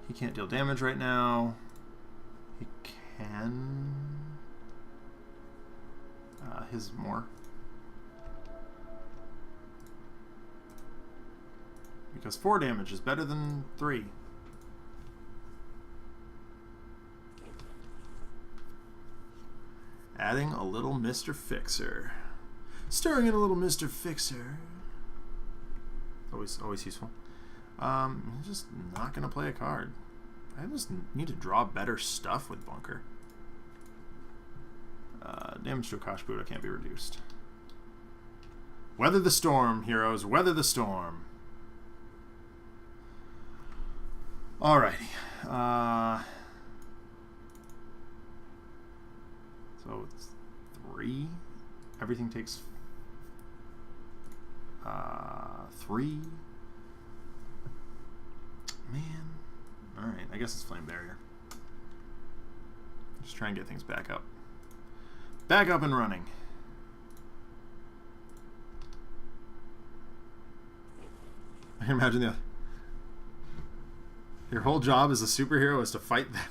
He can't deal damage right now. He can. His more. Because 4 damage is better than 3. Adding a little Mr. Fixer. Stirring in a little Mr. Fixer. Always useful. I'm just not going to play a card. I just need to draw better stuff with Bunker. Damage to Akash'bhuta can't be reduced. Weather the storm, heroes. Weather the storm. Alrighty. So it's 3. Everything takes 3. Man. Alright, I guess it's Flame Barrier. Just try and get things back up. Back up and running. I can imagine your whole job as a superhero is to fight them.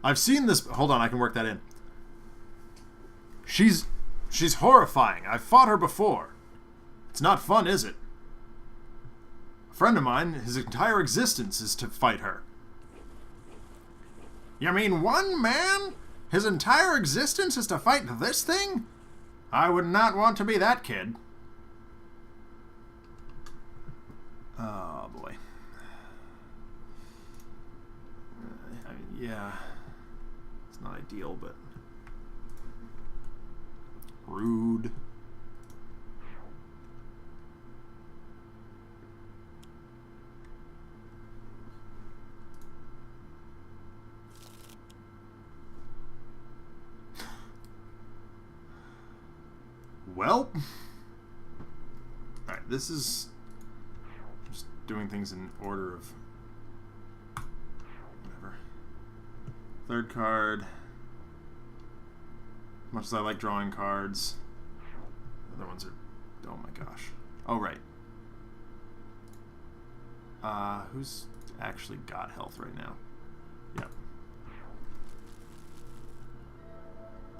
I've seen this. Hold on, I can work that in. She's horrifying. I've fought her before. It's not fun, is it? A friend of mine, his entire existence is to fight her. You mean one man? His entire existence is to fight this thing? I would not want to be that kid. Oh, boy. Yeah. It's not ideal, but... Rude. well. Alright, this is just doing things in order of whatever. Third card. Much as I like drawing cards, the other ones are... Oh my gosh. Oh, right. Who's actually got health right now? Yep.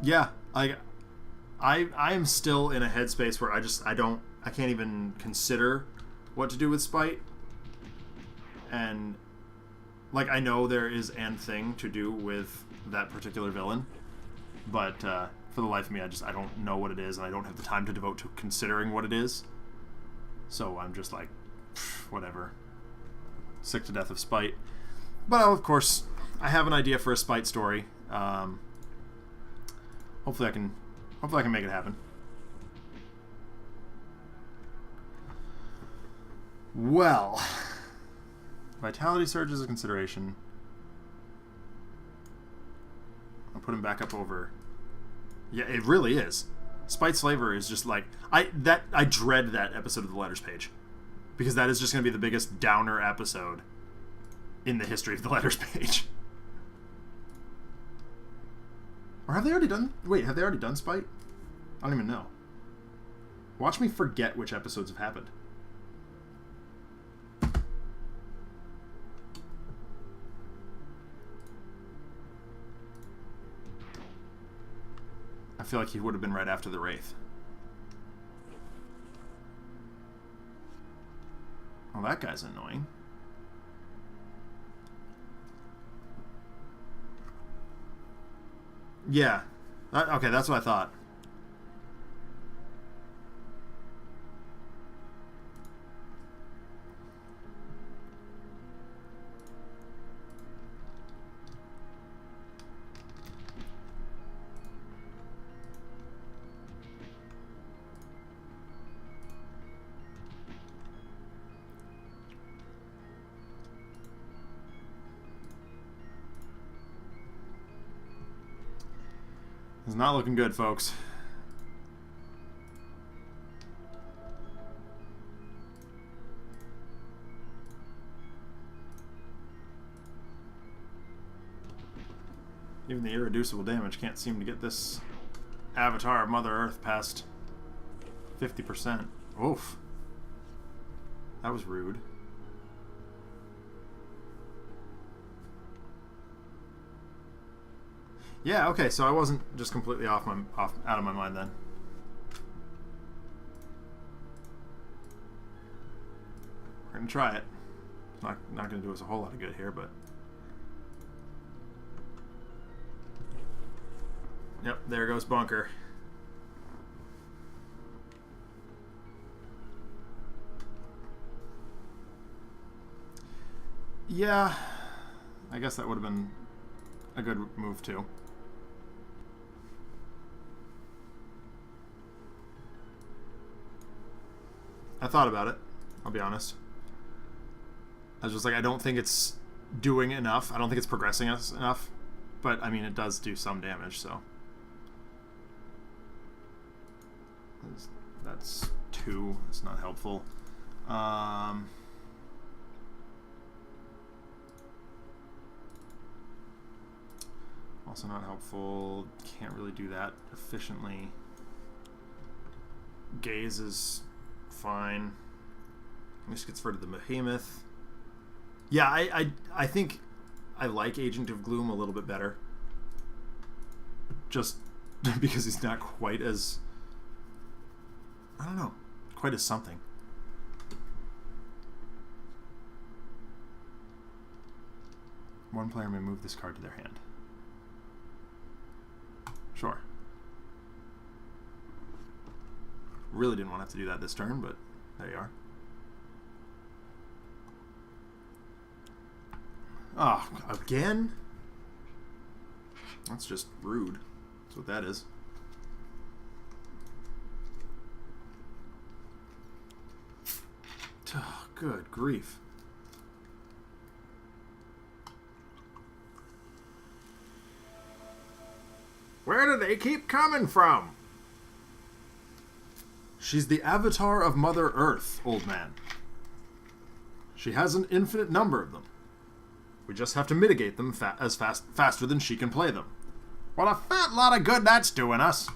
Yeah, I am still in a headspace where I can't even consider what to do with Spite. And, like, I know there is an thing to do with that particular villain, but for the life of me, I don't know what it is, and I don't have the time to devote to considering what it is. So I'm just like, whatever. Sick to death of Spite. But, of course, I have an idea for a Spite story. Hopefully I can make it happen. Well, Vitality Surge is a consideration. I'll put him back up over. Yeah, it really is. Spite's flavor is just like I dread that episode of the letters page, because that is just going to be the biggest downer episode in the history of the letters page. Or have they already done... Wait, have they already done Spite? I don't even know. Watch me forget which episodes have happened. I feel like he would have been right after the Wraith. Oh, that guy's annoying. Yeah. Okay, that's what I thought. It's not looking good, folks. Even the irreducible damage can't seem to get this avatar of Mother Earth past 50%. Oof. That was rude. Yeah, okay, so I wasn't just completely out of my mind then. We're gonna try it. Not gonna do us a whole lot of good here, but yep, there goes Bunker. Yeah, I guess that would have been a good move too. I thought about it, I'll be honest. I was just like, I don't think it's doing enough. I don't think it's progressing us enough. But, I mean, it does do some damage, so. That's 2. It's not helpful. Also not helpful. Can't really do that efficiently. Guise is fine. This gets rid of the Behemoth. Yeah, I think I like Agent of Gloom a little bit better. Just because he's not quite as... I don't know. Quite as something. One player may move this card to their hand. Sure. Really didn't want to have to do that this turn, but there you are. Oh, again? That's just rude. That's what that is. Oh, good grief. Where do they keep coming from? She's the avatar of Mother Earth, old man. She has an infinite number of them. We just have to mitigate them faster than she can play them. What a fat lot of good that's doing us.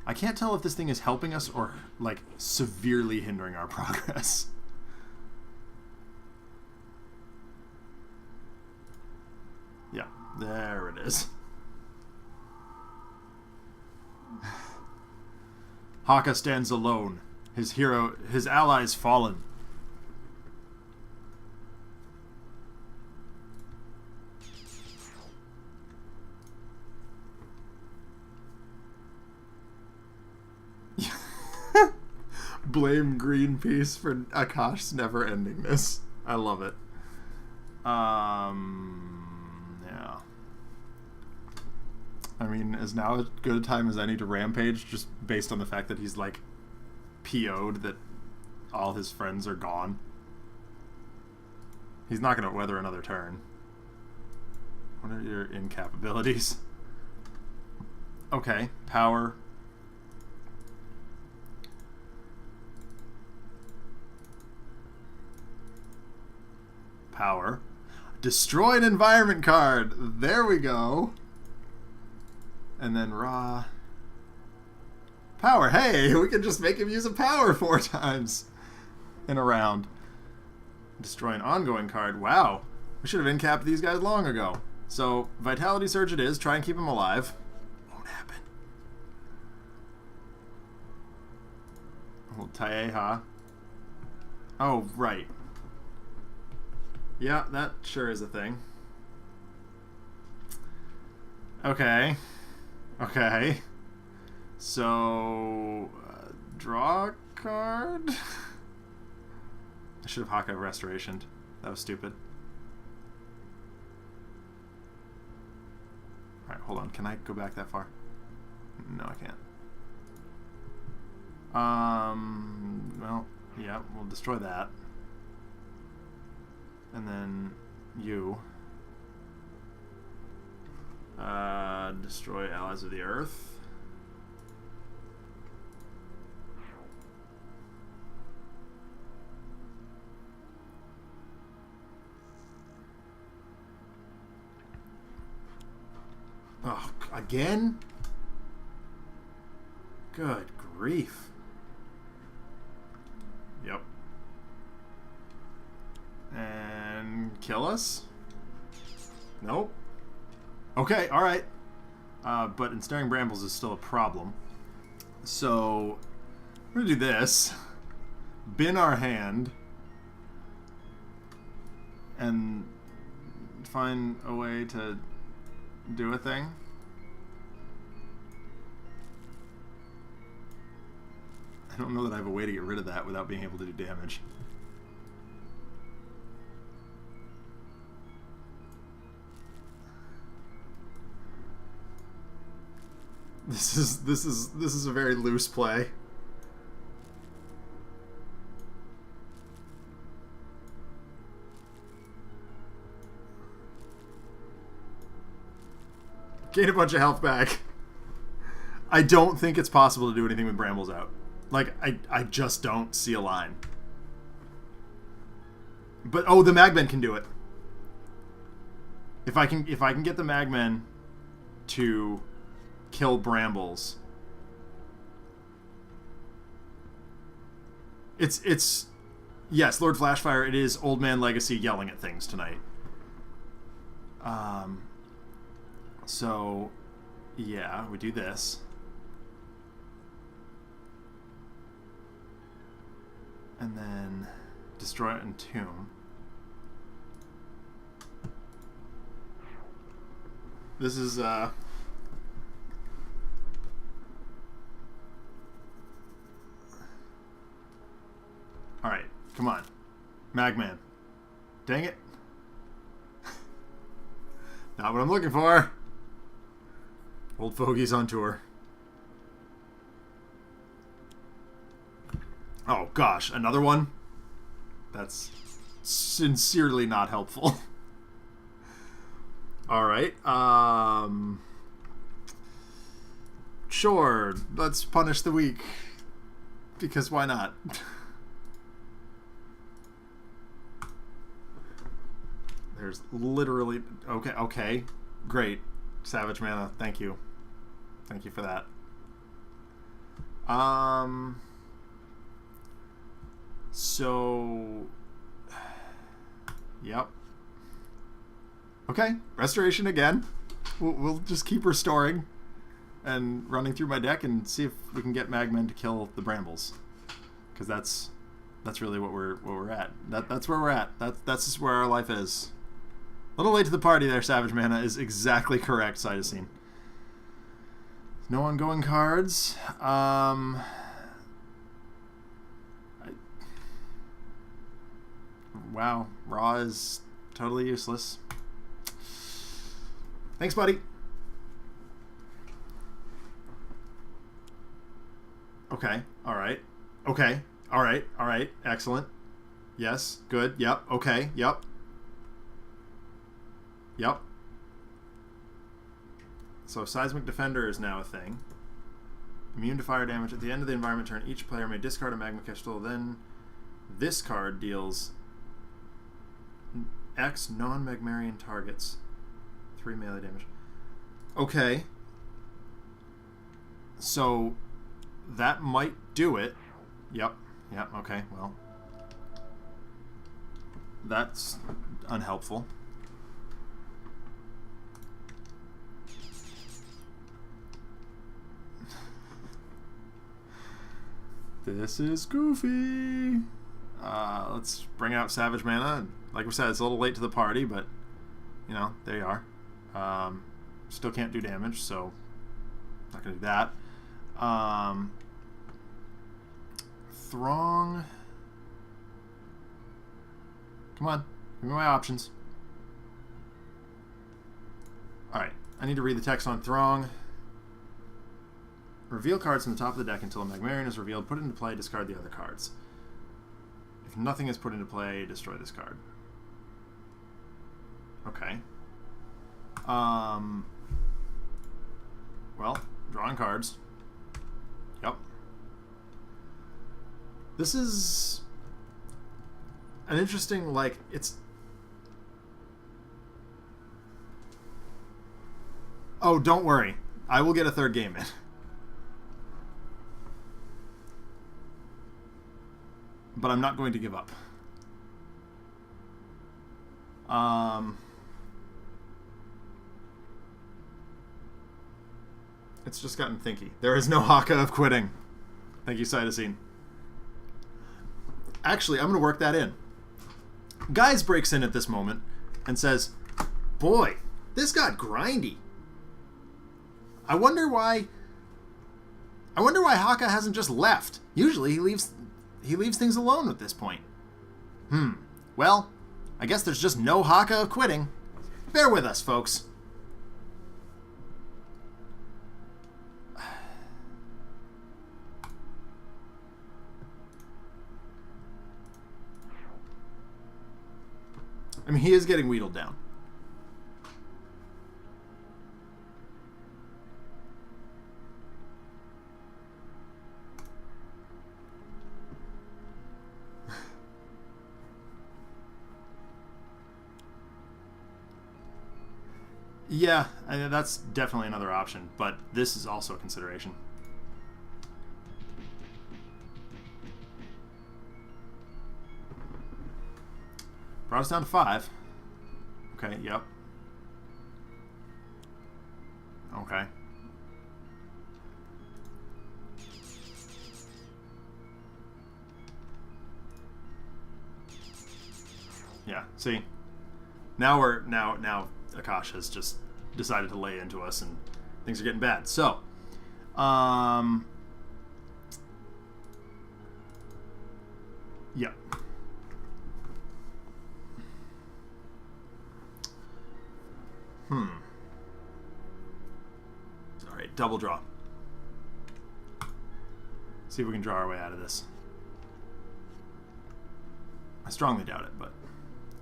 I can't tell if this thing is helping us or, like, severely hindering our progress. Yeah, there it is. Haka stands alone. His allies fallen. Blame Greenpeace for Akash's never-endingness. I love it. Yeah. I mean, is now as good a time as any to rampage, just based on the fact that he's, like, PO'd that all his friends are gone. He's not going to weather another turn. What are your incapabilities? Okay, power. Power. Destroy an environment card. There we go. And then raw. Power. Hey, we can just make him use a power 4 times in a round. Destroy an ongoing card. Wow. We should have incapped these guys long ago. So, Vitality Surge it is. Try and keep him alive. Won't happen. Old Taeha. Oh, right. Yeah, that sure is a thing. Okay. Okay. So, draw a card? I should have Haka Restorationed. That was stupid. Alright, hold on. Can I go back that far? No, I can't. Well, yeah, we'll destroy that. And then you. Destroy allies of the Earth. Oh, again? Good grief. Yep. And kill us? Nope. Okay, alright. But ensnaring brambles is still a problem. So, we're gonna do this. Bin our hand. And find a way to do a thing. I don't know that I have a way to get rid of that without being able to do damage. This is a very loose play. Gain a bunch of health back. I don't think it's possible to do anything with brambles out. Like, I just don't see a line. But oh, the Magmen can do it. If I can get the Magmen to kill brambles. It's yes, Lord Flashfire, it is Old Man Legacy yelling at things tonight. So yeah, we do this. And then destroy it and tomb. This is alright, come on. Magman. Dang it. Not what I'm looking for. Old Fogey's on tour. Oh gosh, another one? That's sincerely not helpful. All right. Sure. Let's punish the weak. Because why not? There's literally... Okay. Great. Savage mana. Thank you. Thank you for that. So... Yep. Okay. Restoration again. We'll just keep restoring and running through my deck and see if we can get Magmen to kill the Brambles. Because that's really what we're at. That's where we're at. That's just where our life is. A little late to the party there, Savage Mana is exactly correct, Cytosine. No ongoing cards. Wow, Raw is totally useless. Thanks, buddy. Okay, alright. Okay, alright, excellent. Yes, good, yep, okay, yep. Yep. So Seismic Defender is now a thing. Immune to fire damage. At the end of the environment turn, each player may discard a Magma Crystal. Then this card deals X non-Magmarian targets 3 melee damage. Okay. So that might do it. Yep, okay, well. That's unhelpful. This is goofy. Let's bring out Savage Mana. Like we said, it's a little late to the party, but, you know, there you are. Still can't do damage, so not going to do that. Throng. Come on. Give me my options. Alright. I need to read the text on Throng. Reveal cards from the top of the deck until a Magmarian is revealed. Put it into play, discard the other cards. If nothing is put into play, destroy this card. Okay. Well, drawing cards. Yep. This is an interesting, like, it's... Oh, don't worry. I will get a third game in. But I'm not going to give up. It's just gotten thinky. There is no Haka of quitting. Thank you, Cytosine. Actually, I'm going to work that in. Guise breaks in at this moment and says, "Boy, this got grindy. I wonder why Haka hasn't just left. Usually he leaves things alone at this point. Well, I guess there's just no Haka of quitting. Bear with us, folks." I mean, he is getting wheedled down. Yeah, that's definitely another option, but this is also a consideration. Brought us down to 5. Okay, yep. Okay. Yeah, see? Now Akash has just decided to lay into us and things are getting bad. So, yeah. Alright, double draw. See if we can draw our way out of this. I strongly doubt it, but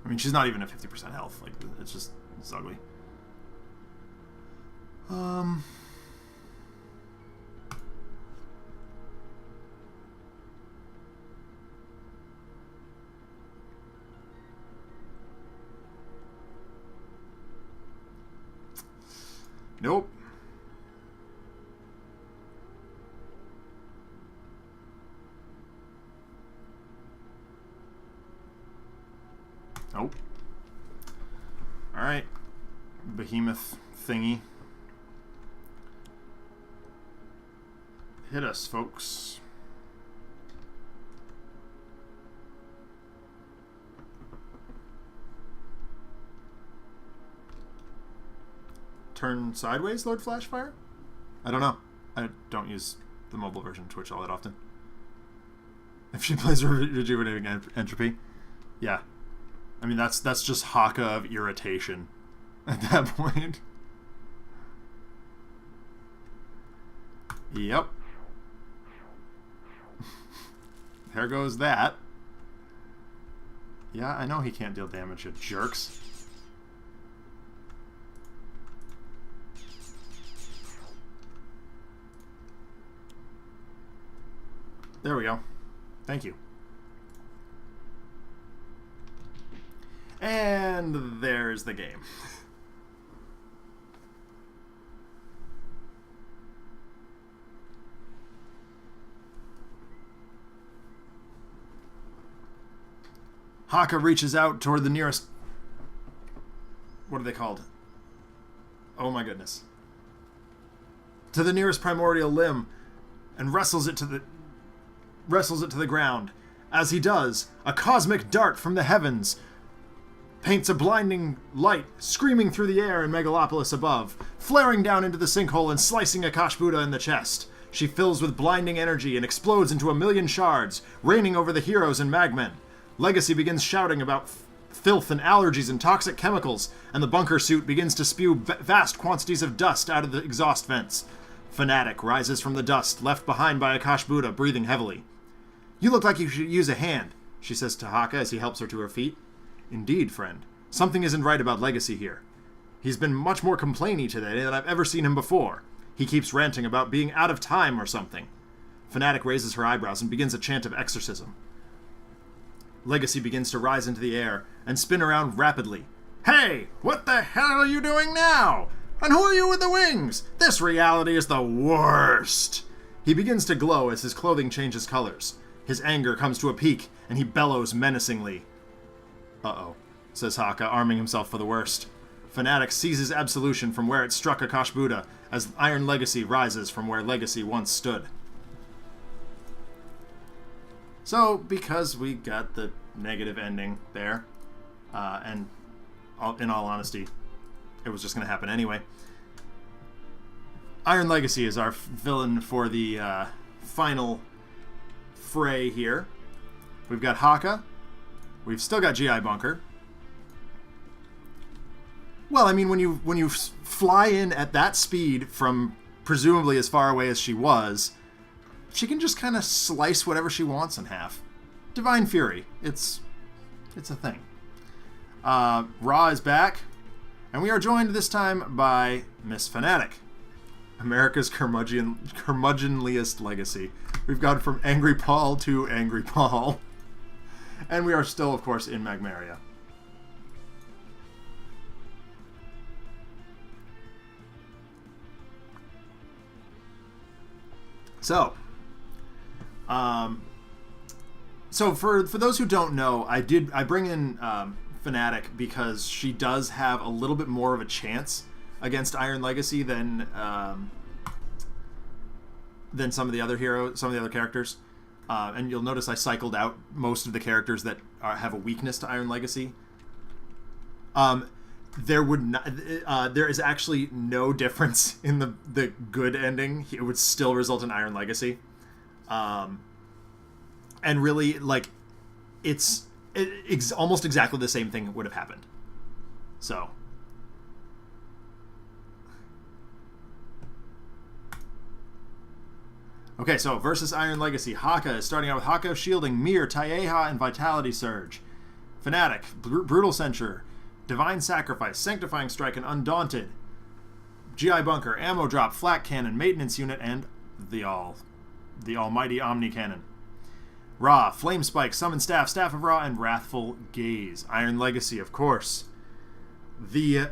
I mean, she's not even at 50% health. Like, it's ugly. Um... Nope. Nope. Alright. Behemoth thingy. Hit us, folks. Turn sideways, Lord Flashfire? I don't know. I don't use the mobile version of Twitch all that often. If she plays Rejuvenating Entropy, yeah. I mean, that's just Haka of irritation at that point. Yep. There goes that. Yeah, I know he can't deal damage, you jerks. There we go. Thank you. And there's the game. Haka reaches out toward the nearest... What are they called? Oh my goodness. To the nearest primordial limb and wrestles it to the ground. As he does, a cosmic dart from the heavens paints a blinding light, screaming through the air in Megalopolis above, flaring down into the sinkhole and slicing Akash'bhuta in the chest. She fills with blinding energy and explodes into 1,000,000 shards, raining over the heroes and magmen. Legacy begins shouting about filth and allergies and toxic chemicals, and the bunker suit begins to spew vast quantities of dust out of the exhaust vents. Fanatic rises from the dust, left behind by Akash'bhuta, breathing heavily. "You look like you should use a hand," she says to Haka as he helps her to her feet. "Indeed, friend. Something isn't right about Legacy here. He's been much more complainy today than I've ever seen him before. He keeps ranting about being out of time or something." Fanatic raises her eyebrows and begins a chant of exorcism. Legacy begins to rise into the air and spin around rapidly. "Hey! What the hell are you doing now? And who are you with the wings? This reality is the worst!" He begins to glow as his clothing changes colors. His anger comes to a peak, and he bellows menacingly. "Uh-oh," says Haka, arming himself for the worst. Fanatic seizes absolution from where it struck Akash'bhuta as Iron Legacy rises from where Legacy once stood. So, because we got the negative ending there, and in all honesty, it was just going to happen anyway, Iron Legacy is our villain for the final fray here. We've got Haka. We've still got GI Bunker. Well, I mean, when you fly in at that speed from presumably as far away as she was, she can just kind of slice whatever she wants in half. Divine Fury. It's a thing. Ra is back, and we are joined this time by Miss Fanatic, America's curmudgeonliest legacy. We've gone from Angry Paul to Angry Paul. And we are still, of course, in Magmaria. So for those who don't know, I bring in Fanatic because she does have a little bit more of a chance against Iron Legacy than some of the other characters. And you'll notice I cycled out most of the characters that have a weakness to Iron Legacy. There is actually no difference in the good ending. It would still result in Iron Legacy. And really, like, it's almost exactly the same thing would have happened. So. Okay, so versus Iron Legacy. Haka is starting out with Haka shielding, Mir, Taeha, and Vitality Surge. Fanatic, Brutal Censure, Divine Sacrifice, Sanctifying Strike, and Undaunted. GI bunker, ammo drop, flak cannon, maintenance unit, and the almighty Omni cannon. Ra, flame spike, summon staff, staff of Ra, and wrathful gaze. Iron legacy, of course. The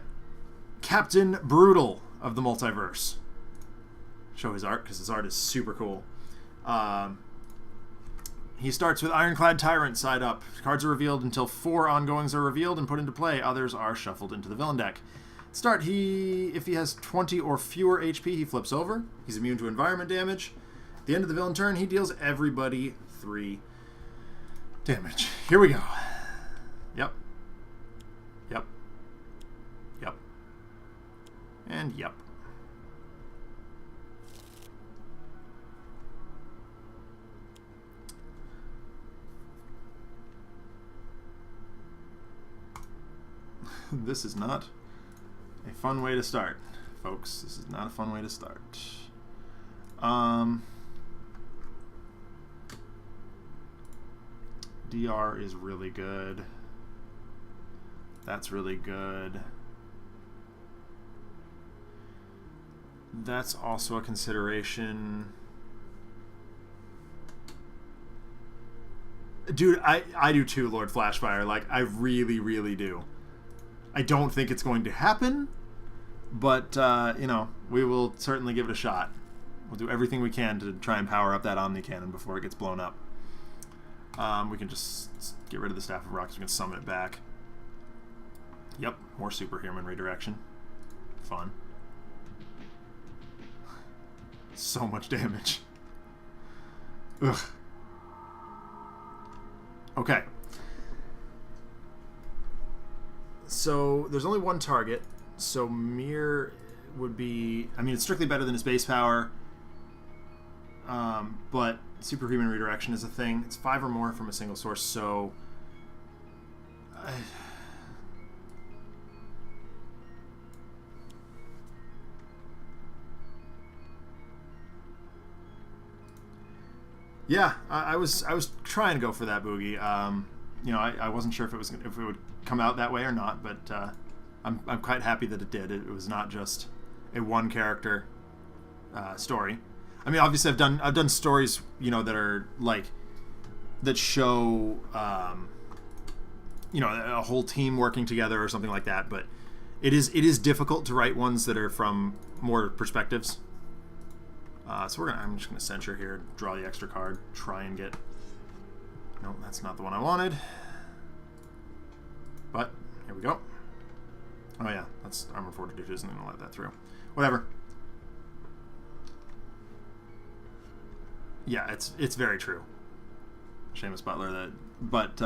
Captain Brutal of the multiverse. Show his art because his art is super cool. He starts with Ironclad Tyrant side up. Cards are revealed until 4 ongoings are revealed and put into play. Others are shuffled into the villain deck. Start, if he has 20 or fewer HP, he flips over. He's immune to environment damage. At the end of the villain turn, he deals everybody 3 damage. Here we go. Yep. Yep. Yep. And yep. This is not a fun way to start, folks. This is not a fun way to start. DR is really good. That's really good. That's also a consideration. Dude, I do too, Lord Flashfire. Like, I really, really do. I don't think it's going to happen, but, you know, we will certainly give it a shot. We'll do everything we can to try and power up that Omni Cannon before it gets blown up. We can just get rid of the Staff of Rocks. We can summon it back. Yep, more Superhuman Redirection. Fun. So much damage. Ugh. Okay. So there's only one target, so Mir would be, I mean, it's strictly better than his base power, but Superhuman Redirection is a thing. It's 5 or more from a single source, so yeah, I was trying to go for that boogie. You know, I wasn't sure if it would come out that way or not, but I'm quite happy that it did. It was not just a one character story. I mean, obviously I've done stories, you know, that are like that show you know, a whole team working together or something like that, but it is difficult to write ones that are from more perspectives. So I'm just gonna censure here, draw the extra card, try and get. No, that's not the one I wanted. But here we go. Oh yeah, that's Armor Fortitude. Isn't gonna let that through. Whatever. Yeah, it's very true. Seamus Butler. But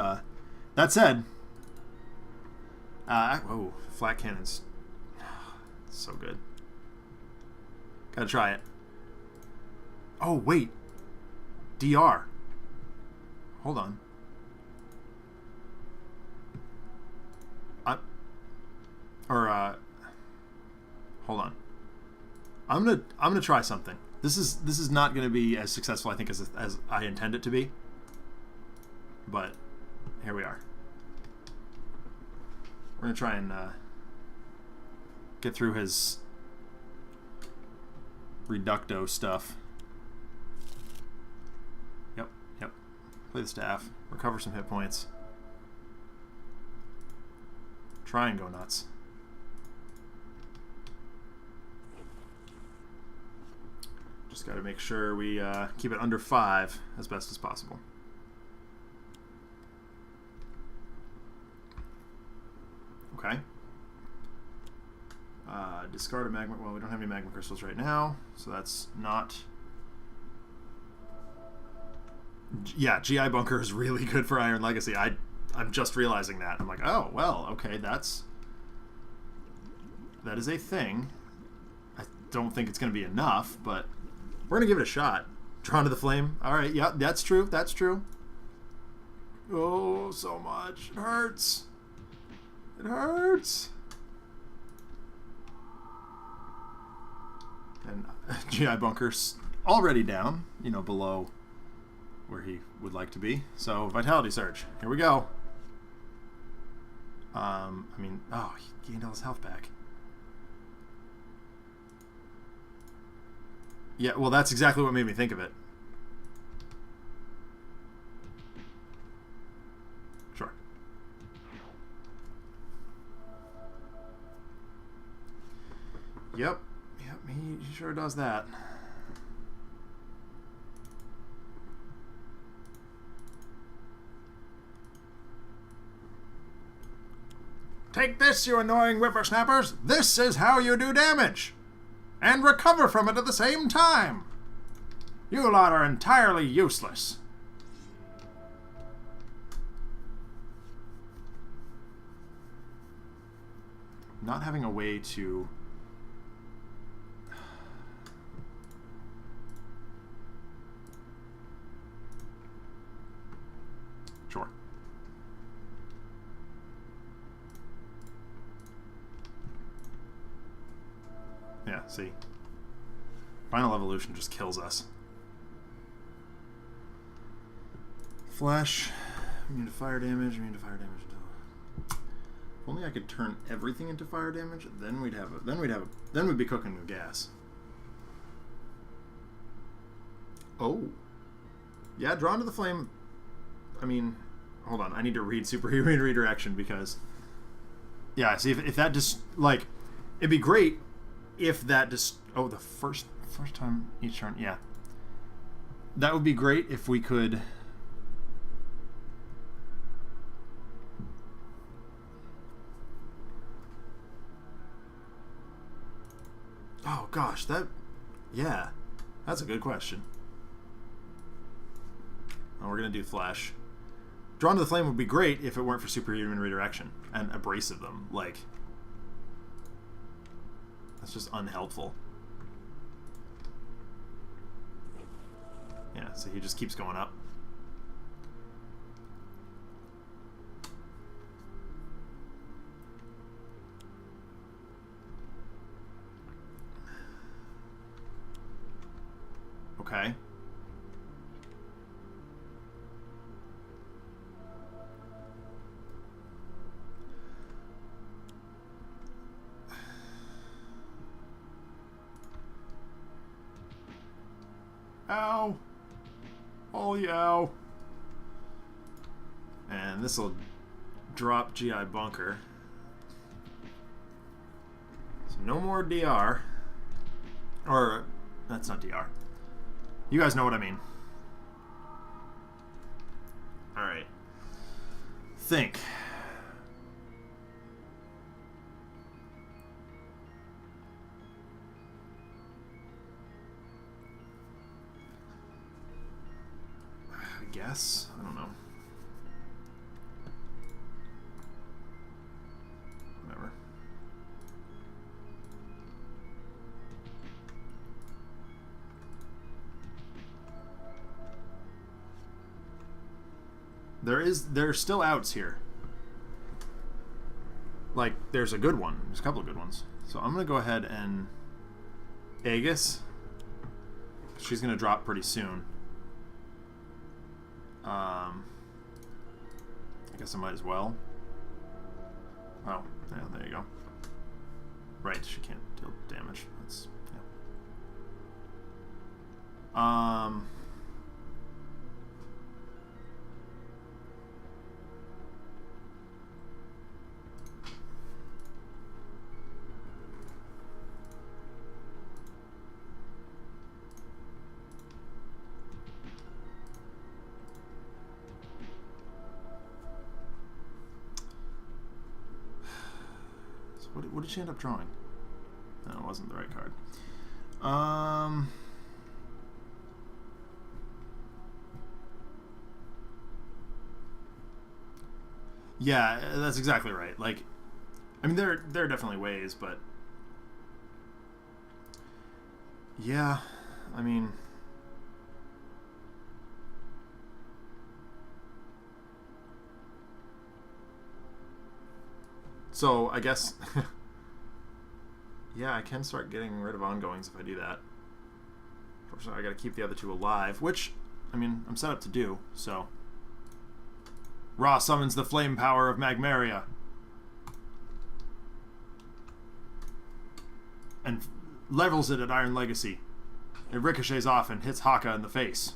that said, whoa, flat cannons, so good. Gotta try it. Oh wait, DR. Hold on. Hold on. I'm gonna try something. This is not gonna be as successful, I think, as I intend it to be. But here we are. We're gonna try and get through his Reducto stuff. Yep. Play the staff. Recover some hit points. Try and go nuts. Just got to make sure we keep it under 5 as best as possible. Okay. Discard a magma. Well, we don't have any magma crystals right now, so that's not. Yeah, GI bunker is really good for Iron Legacy. I'm just realizing that. I'm like, oh well, okay, that is a thing. I don't think it's going to be enough, but we're going to give it a shot. Drawn to the Flame. All right, yeah, that's true. That's true. Oh, so much. It hurts. It hurts. And GI bunker's already down, you know, below where he would like to be. So, Vitality Surge. Here we go. I mean, oh, he gained all his health back. Yeah, well, that's exactly what made me think of it. Sure. Yep. Yep, he sure does that. Take this, you annoying whippersnappers! This is how you do damage! And recover from it at the same time! You lot are entirely useless. Not having a way to... Sure. Yeah, see. Final Evolution just kills us. Flesh. Immune to fire damage. Immune to fire damage. If only I could turn everything into fire damage, then we'd be cooking with gas. Oh. Yeah, Drawn to the Flame. I mean, hold on. I need to read Superhuman Redirection because... Yeah, see, if that just... Like, it'd be great if that just... Oh, the first time each turn. Yeah. That would be great if we could... Oh, gosh, that... Yeah. That's a good question. Oh, we're going to do Flash. Drawn to the Flame would be great if it weren't for Superhuman Redirection and Abrasive them. Like... That's just unhelpful. Yeah, so he just keeps going up. Okay. Ow. Holy ow. And this will drop GI Bunker. So no more DR. Or, that's not DR. You guys know what I mean. Alright. Think. I guess. I don't know. Whatever. There's still outs here. Like, there's a good one. There's a couple of good ones. So I'm going to go ahead and Aegis. She's going to drop pretty soon. I guess I might as well. Oh, yeah, there you go. Right, she can't deal damage. That's, yeah. What did she end up drawing? No, it wasn't the right card. Yeah, that's exactly right. Like, I mean, there are definitely ways, but yeah, I mean, so I guess. Yeah, I can start getting rid of ongoings if I do that. Unfortunately, I gotta keep the other two alive, which, I mean, I'm set up to do, so. Ra summons the flame power of Magmaria. And levels it at Iron Legacy. It ricochets off and hits Haka in the face.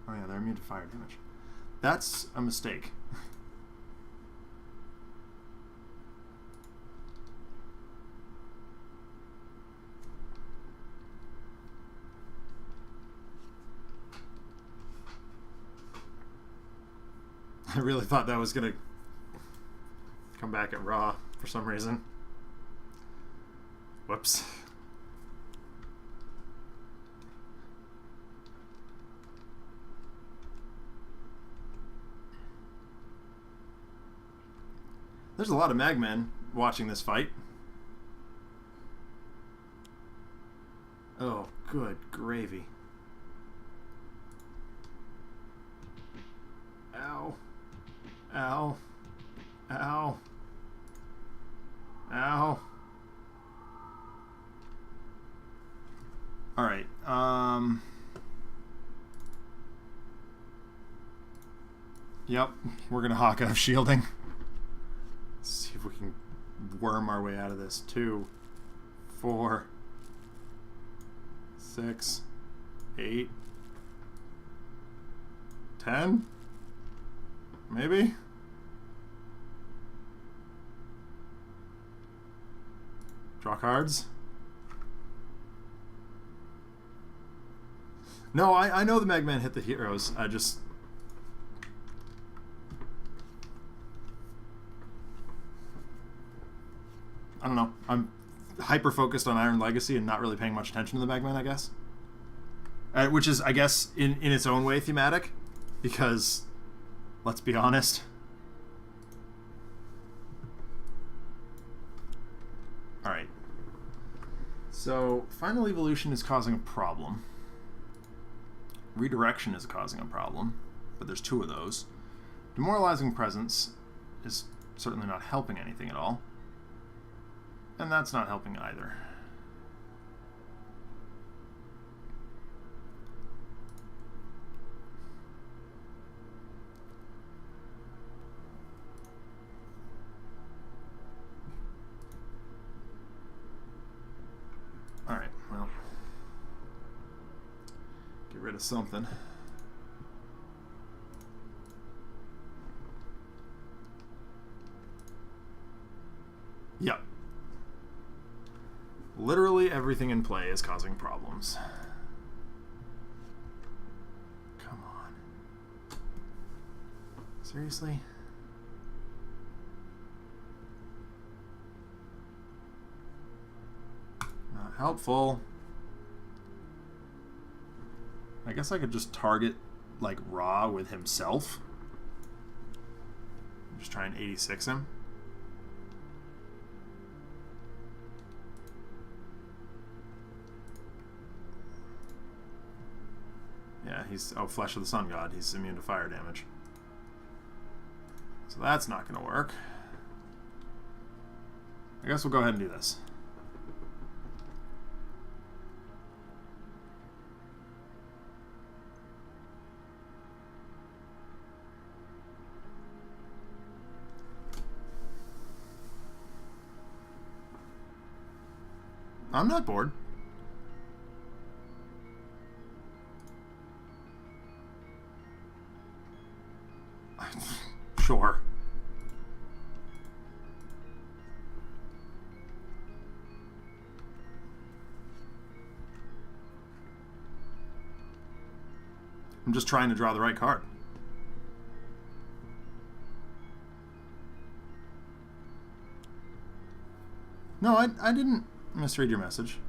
Oh yeah, they're immune to fire damage. That's a mistake. I really thought that was going to come back at Raw for some reason. Whoops. There's a lot of Magmen watching this fight. Oh, good gravy. Ow. Ow. Ow. Ow. Alright, yep, we're gonna Haka shielding. Let's see if we can worm our way out of this. 2, 4, 6, 8, 10? Maybe? Draw cards? No, I know the Magman hit the heroes. I just... I don't know. I'm hyper-focused on Iron Legacy and not really paying much attention to the Magman, I guess. Which is, I guess, in its own way thematic. Because, let's be honest... Alright. So, Final Evolution is causing a problem. Redirection is causing a problem, but there's 2 of those. Demoralizing Presence is certainly not helping anything at all. And that's not helping either. Alright, well... get rid of something. Yep. Literally everything in play is causing problems. Come on. Seriously? Not helpful. I guess I could just target, like, Ra with himself. Just try and 86 him. Yeah, he's... oh, Flesh of the Sun God. He's immune to fire damage. So that's not going to work. I guess we'll go ahead and do this. I'm not bored. Sure. I'm just trying to draw the right card. No, I didn't misread your message.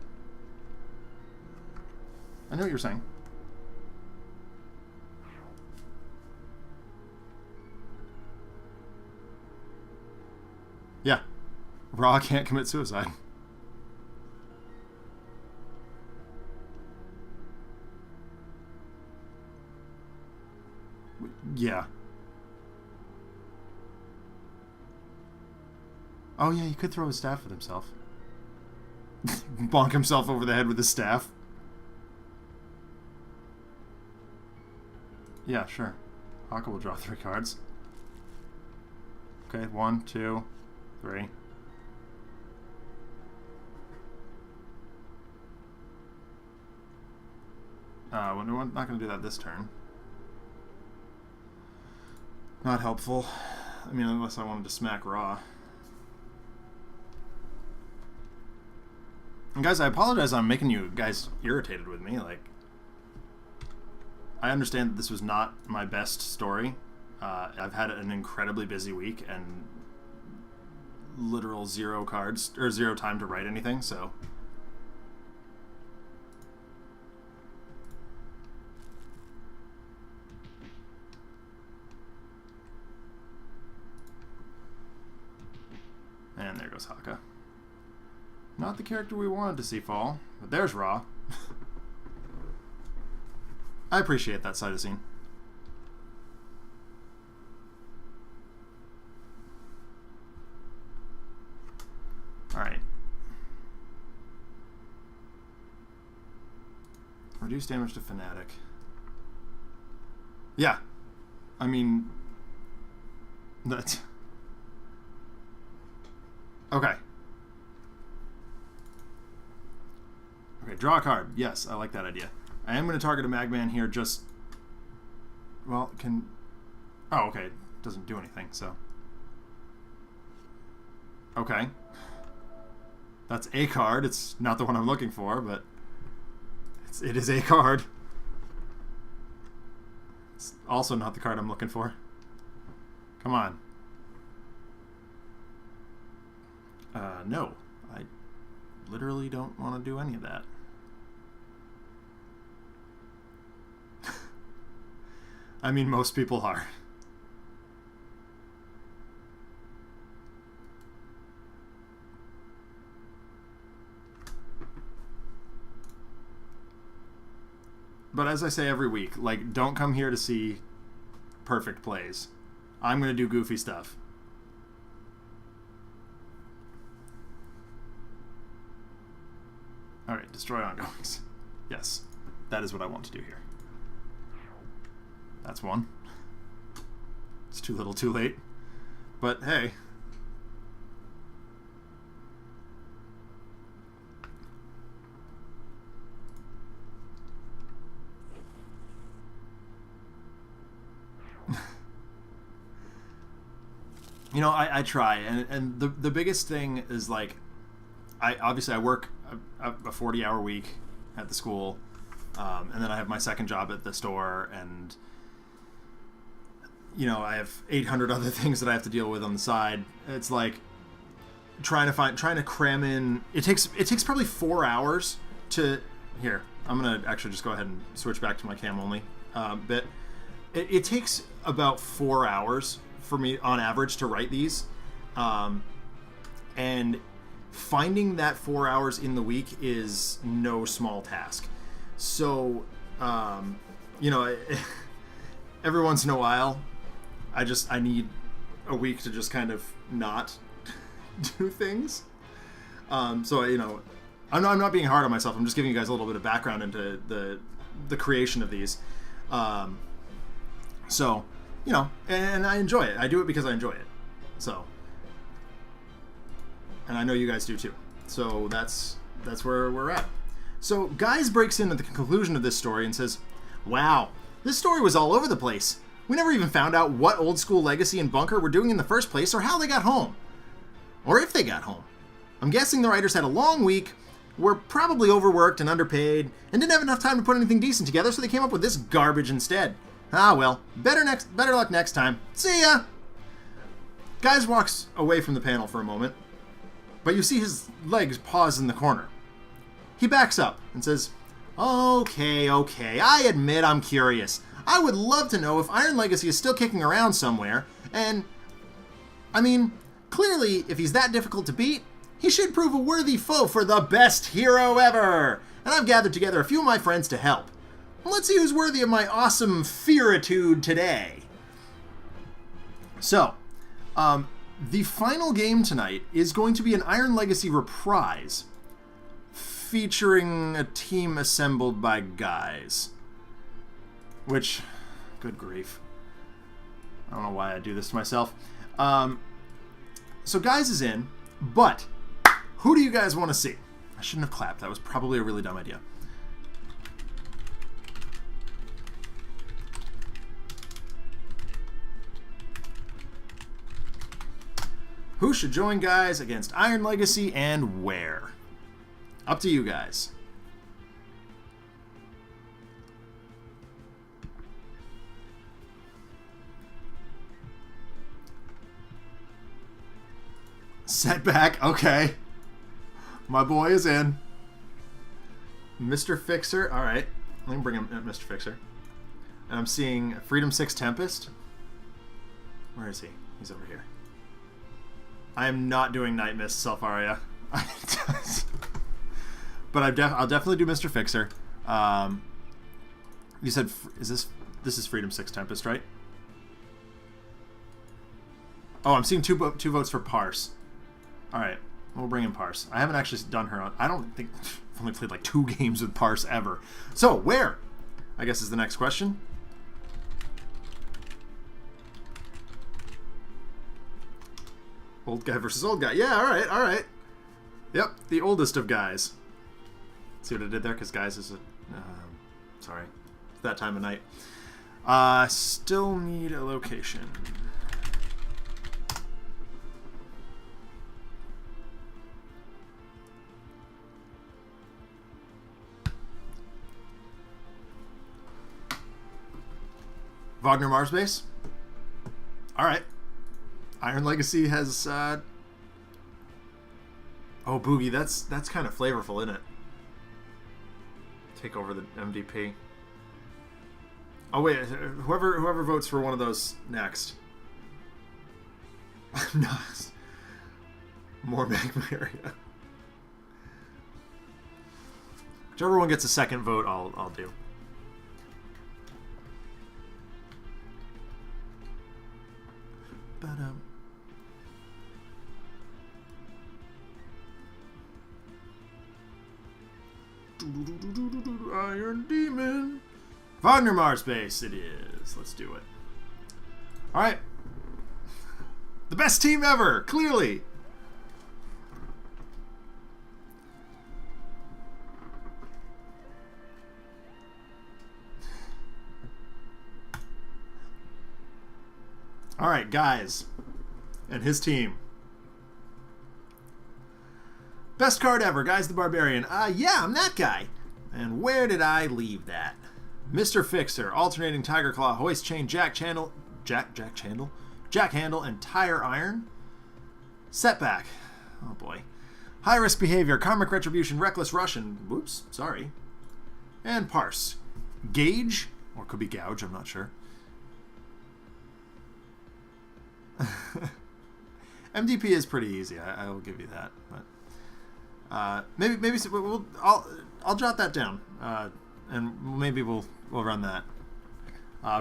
I know what you're saying. Yeah. Ra can't commit suicide. Yeah. Oh yeah, he could throw his staff at himself. Bonk himself over the head with his staff. Yeah, sure. Haka will draw 3 cards. Okay, 1, 2, 3. We're not going to do that this turn. Not helpful. I mean, unless I wanted to smack Raw. And guys, I apologize I'm making you guys irritated with me. Like, I understand that this was not my best story. I've had an incredibly busy week and literal zero cards, or zero time to write anything, so... And there goes Haka. Not the character we wanted to see fall, but there's Ra. I appreciate that side of scene. Alright. Reduce damage to Fanatic. Yeah. I mean... That's... Okay. Okay, draw a card. Yes, I like that idea. I am going to target a Magman here just... Well, can... Oh, okay. It doesn't do anything, so... Okay. That's a card. It's not the one I'm looking for, but... It is a card. It's also not the card I'm looking for. Come on. No. I literally don't want to do any of that. I mean, most people are. But as I say every week, like, don't come here to see perfect plays. I'm going to do goofy stuff. Alright, destroy ongoings. Yes, that is what I want to do here. That's one. It's too little, too late. But hey. You know, I try, and the biggest thing is, like, I work a 40-hour week at the school, and then I have my second job at the store, and you know, I have 800 other things that I have to deal with on the side. It's like trying to cram in. It takes probably 4 hours to. Here, I'm gonna actually just go ahead and switch back to my cam only bit. It takes about 4 hours for me on average to write these, and finding that 4 hours in the week is no small task. So, you know, every once in a while, I need a week to just kind of not do things. So, you know, I'm not being hard on myself. I'm just giving you guys a little bit of background into the creation of these. So, you know, and I enjoy it. I do it because I enjoy it. So, and I know you guys do too. So that's where we're at. So Guise breaks in at the conclusion of this story and says, "Wow, this story was all over the place. We never even found out what Old School Legacy and Bunker were doing in the first place or how they got home. Or if they got home. I'm guessing the writers had a long week, were probably overworked and underpaid, and didn't have enough time to put anything decent together, so they came up with this garbage instead. Ah well, better luck next time. See ya!" Guise walks away from the panel for a moment, but you see his legs pause in the corner. He backs up and says, Okay, I admit I'm curious. I would love to know if Iron Legacy is still kicking around somewhere, and, I mean, clearly, if he's that difficult to beat, he should prove a worthy foe for the best hero ever, and I've gathered together a few of my friends to help. Let's see who's worthy of my awesome fearitude today. So, the final game tonight is going to be an Iron Legacy reprise, featuring a team assembled by Guise. Which, good grief. I don't know why I do this to myself. So Guise is in, but who do you guys want to see? I shouldn't have clapped. That was probably a really dumb idea. Who should join Guise against Iron Legacy and where? Up to you guys. Setback, okay. My boy is in. Mr. Fixer, alright. Let me bring him Mr. Fixer. And I'm seeing Freedom 6 Tempest. Where is he? He's over here. I am not doing Night Mist Self-Aria. But I'll definitely do Mr. Fixer. You said, this is Freedom 6 Tempest, right? Oh, I'm seeing two votes for Parse. Alright, we'll bring in Parse. I haven't actually done her on... I don't think... I've only played like 2 games with Parse ever. So, where? I guess is the next question. Old guy versus old guy. Yeah, alright, alright. Yep, the oldest of guys. See what I did there? Because Guise is a... sorry. It's that time of night. Still need a location. Wagner Mars base. Alright. Iron Legacy has oh, Boogie, that's kind of flavorful, isn't it? Take over the MDP. Oh wait, whoever votes for one of those next. Nice. More Magmaria. Whichever one gets a second vote, I'll do. Iron Demon. Wagner Mars base it is. Let's do it. Alright. The best team ever, clearly. Alright, Guise. And his team. Best card ever, Guise the Barbarian. Yeah, I'm that guy. And where did I leave that? Mr. Fixer, alternating Tiger Claw, Hoist Chain, Jack Handle, and Tire Iron. Setback. Oh boy. High Risk Behavior, Karmic Retribution, Reckless Russian. Whoops, sorry. And Parse. Gauge, or could be Gouge, I'm not sure. MDP is pretty easy. I will give you that. But maybe I'll jot that down, and maybe we'll run that.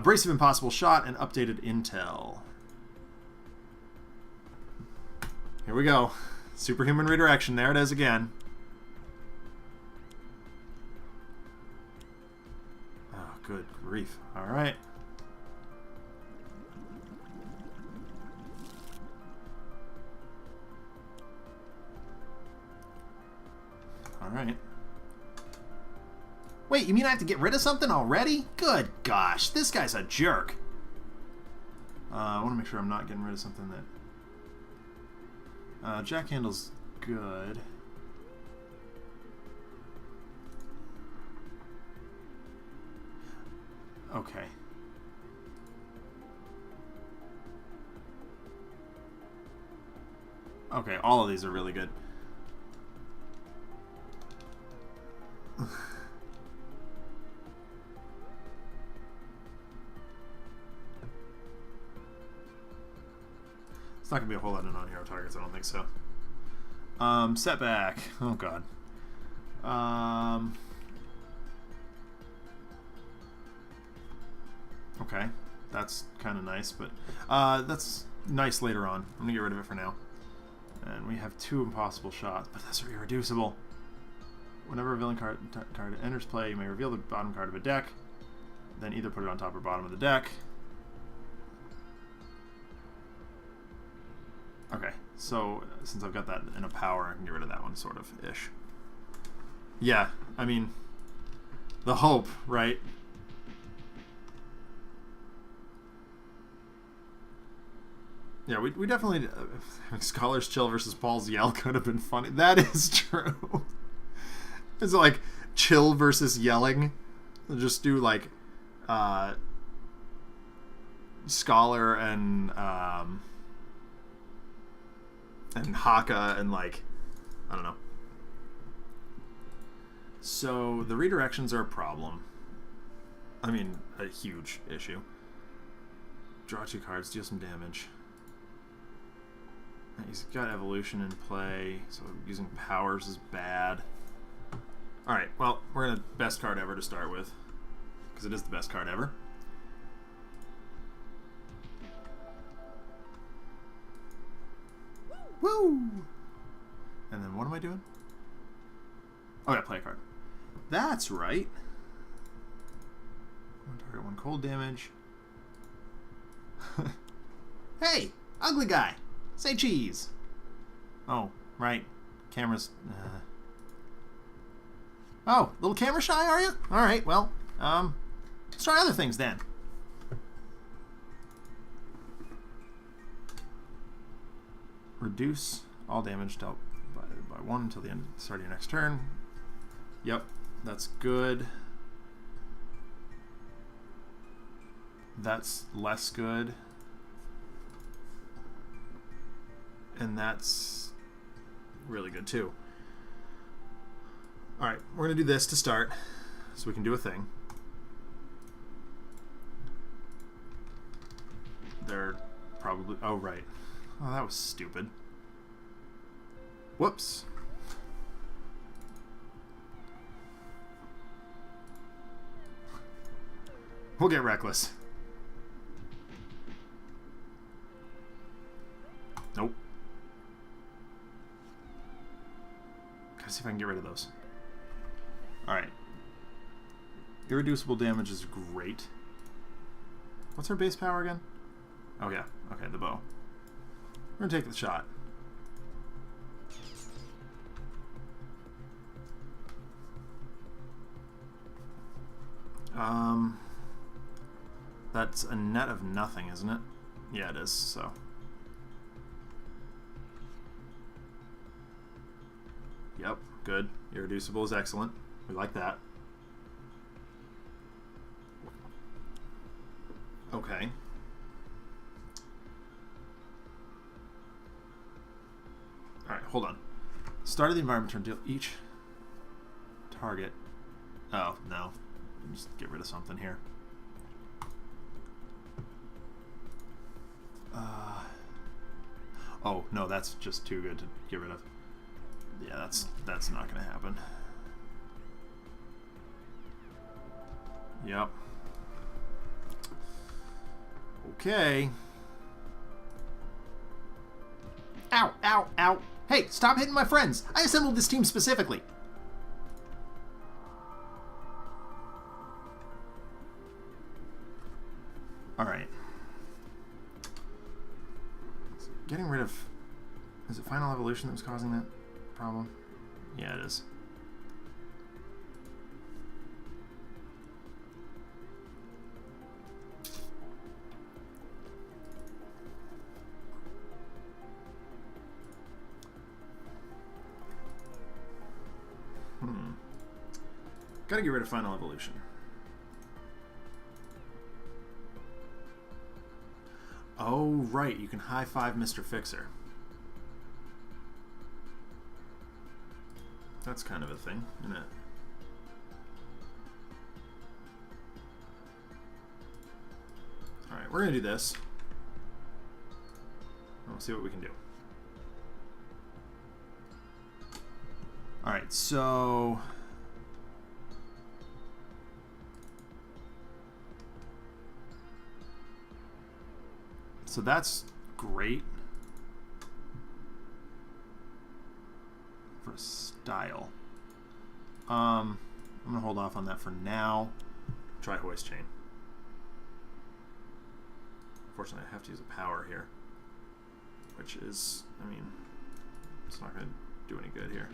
Brace of Impossible Shot and updated intel. Here we go. Superhuman Redirection. There it is again. Oh, good grief. All right. Alright. Wait, you mean I have to get rid of something already? Good gosh, this guy's a jerk. I want to make sure I'm not getting rid of something that... Jack Handle's good. Okay. Okay, all of these are really good. It's not going to be a whole lot of non-hero targets, I don't think so. Setback. Oh, God. Okay. That's kind of nice, but that's nice later on. I'm going to get rid of it for now. And we have 2 impossible shots, but that's irreducible. Whenever a villain card enters play, you may reveal the bottom card of a deck, then either put it on top or bottom of the deck. Okay, so since I've got that in a power, I can get rid of that one, sort of, ish. Yeah, I mean, the hope, right? Yeah, we definitely... Scholar's Chill versus Paul's Yell could have been funny. That is true. Is it like chill versus yelling? We'll just do like Scholar and Haka and like, I don't know. So the redirections are a problem. I mean, a huge issue. Draw 2 cards, deal some damage. He's got evolution in play, so using powers is bad. Alright, well, we're going to best card ever to start with, because it is the best card ever. Woo! And then what am I doing? Oh yeah, play a card. That's right. 1 target, 1 cold damage. Hey! Ugly guy! Say cheese! Oh, right. Camera's... Oh, little camera shy, are you? Alright, well, let's try other things then. Reduce all damage dealt by 1 until the end of the start of your next turn. Yep, that's good. That's less good. And that's really good too. Alright, we're going to do this to start, so we can do a thing. They're probably... Oh, right. Oh, that was stupid. Whoops. We'll get reckless. Nope. Gotta see if I can get rid of those. Alright. Irreducible damage is great. What's our base power again? Oh yeah, okay, the bow. We're gonna take the shot. That's a net of nothing, isn't it? Yeah, it is, so. Yep, good. Irreducible is excellent. We like that. Okay. Alright, hold on. Start of the environment turn, deal each target. Oh, no. Just get rid of something here. Oh, no, that's just too good to get rid of. Yeah, that's not going to happen. Yep. Okay. Ow, ow, ow. Hey, stop hitting my friends. I assembled this team specifically. Alright. Getting rid of... Is it Final Evolution that was causing that problem? Yeah, it is. Gotta get rid of Final Evolution. Oh, right. You can high-five Mr. Fixer. That's kind of a thing, isn't it? Alright, we're going to do this. We'll see what we can do. Alright, so... So that's great for style. I'm gonna hold off on that for now. Try Hoist Chain. Unfortunately, I have to use a power here, which is, I mean, it's not gonna do any good here.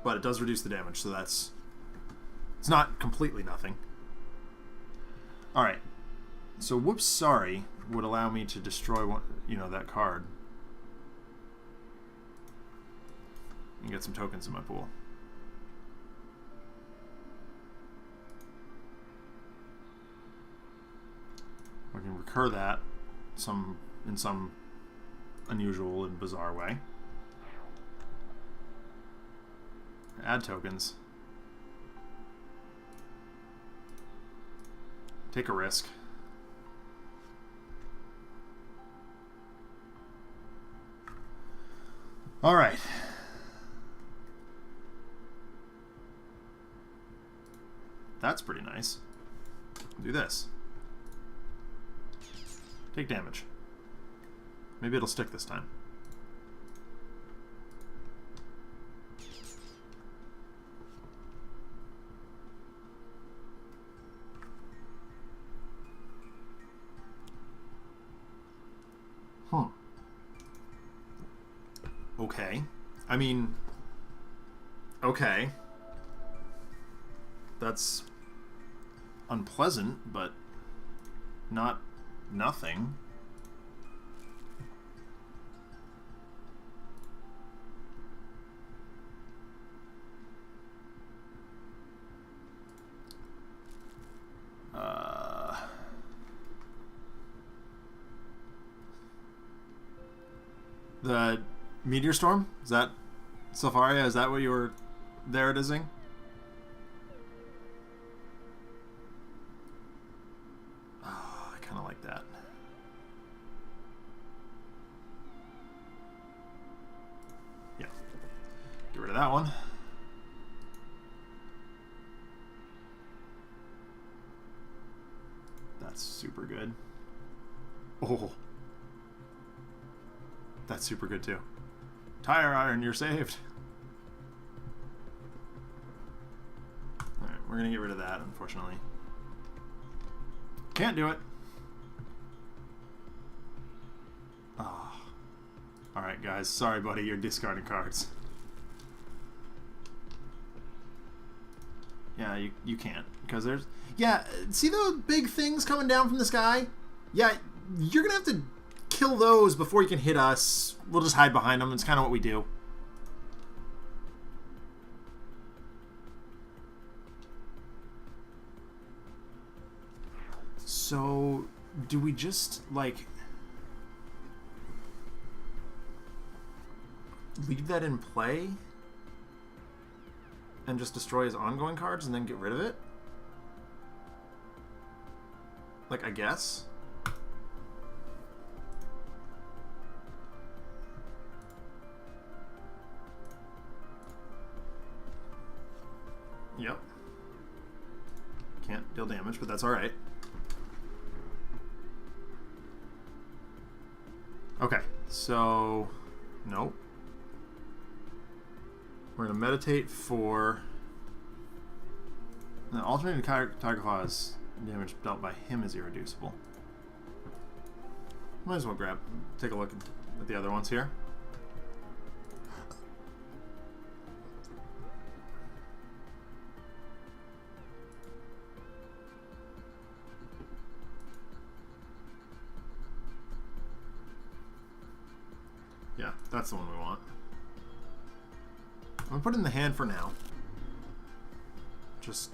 But it does reduce the damage, so it's not completely nothing. All right. So whoops, sorry would allow me to destroy one, that card and get some tokens in my pool. We can recur that in some unusual and bizarre way. Add tokens. Take a risk. All right. That's pretty nice. Do this. Take damage. Maybe it'll stick this time. Okay. I mean, okay. That's unpleasant, but not nothing. The Meteor Storm? Is that Safaria? Is that what you were there dizzying? Oh, I kind of like that. Yeah. Get rid of that one. That's super good. Oh. That's super good too. Tire Iron, you're saved. Alright, we're gonna get rid of that, unfortunately. Can't do it. Oh. Alright, guys. Sorry, buddy. You're discarding cards. Yeah, you can't. Because there's... Yeah, see those big things coming down from the sky? Yeah, you're gonna have to kill those before you can hit us. We'll just hide behind them. It's kind of what we do. So, do we just, like, leave that in play and just destroy his ongoing cards and then get rid of it? Like, I guess? Yep. Can't deal damage, but that's alright. Okay, so... Nope. We're going to meditate for... The alternating Tigerclaw's damage dealt by him is irreducible. Might as well take a look at the other ones here. Yeah, that's the one we want. I'm going to put it in the hand for now. Just...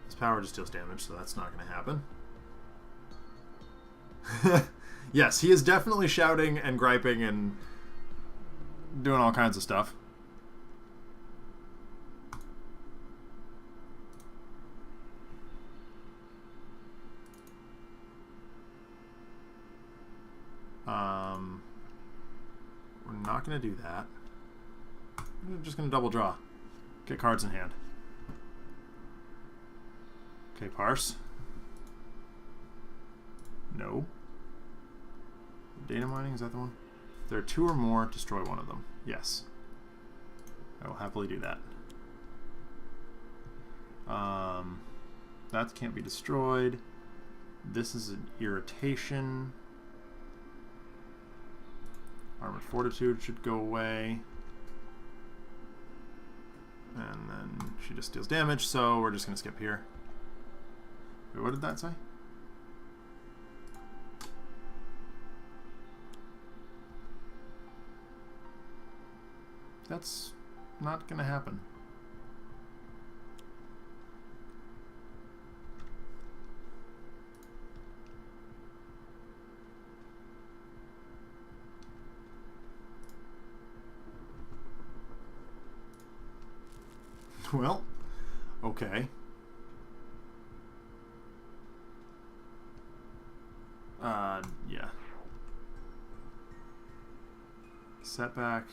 His power just deals damage, so that's not going to happen. Yes, he is definitely shouting and griping and doing all kinds of stuff. We're not going to do that. We're just going to double draw. Get cards in hand. Okay, Parse. No. Data mining, is that the one? If there are two or more, destroy one of them. Yes. I will happily do that. That can't be destroyed. This is an irritation. Armored Fortitude should go away. And then she just deals damage, so we're just going to skip here. Wait, what did that say? That's not going to happen. Well, okay. Yeah. Setback.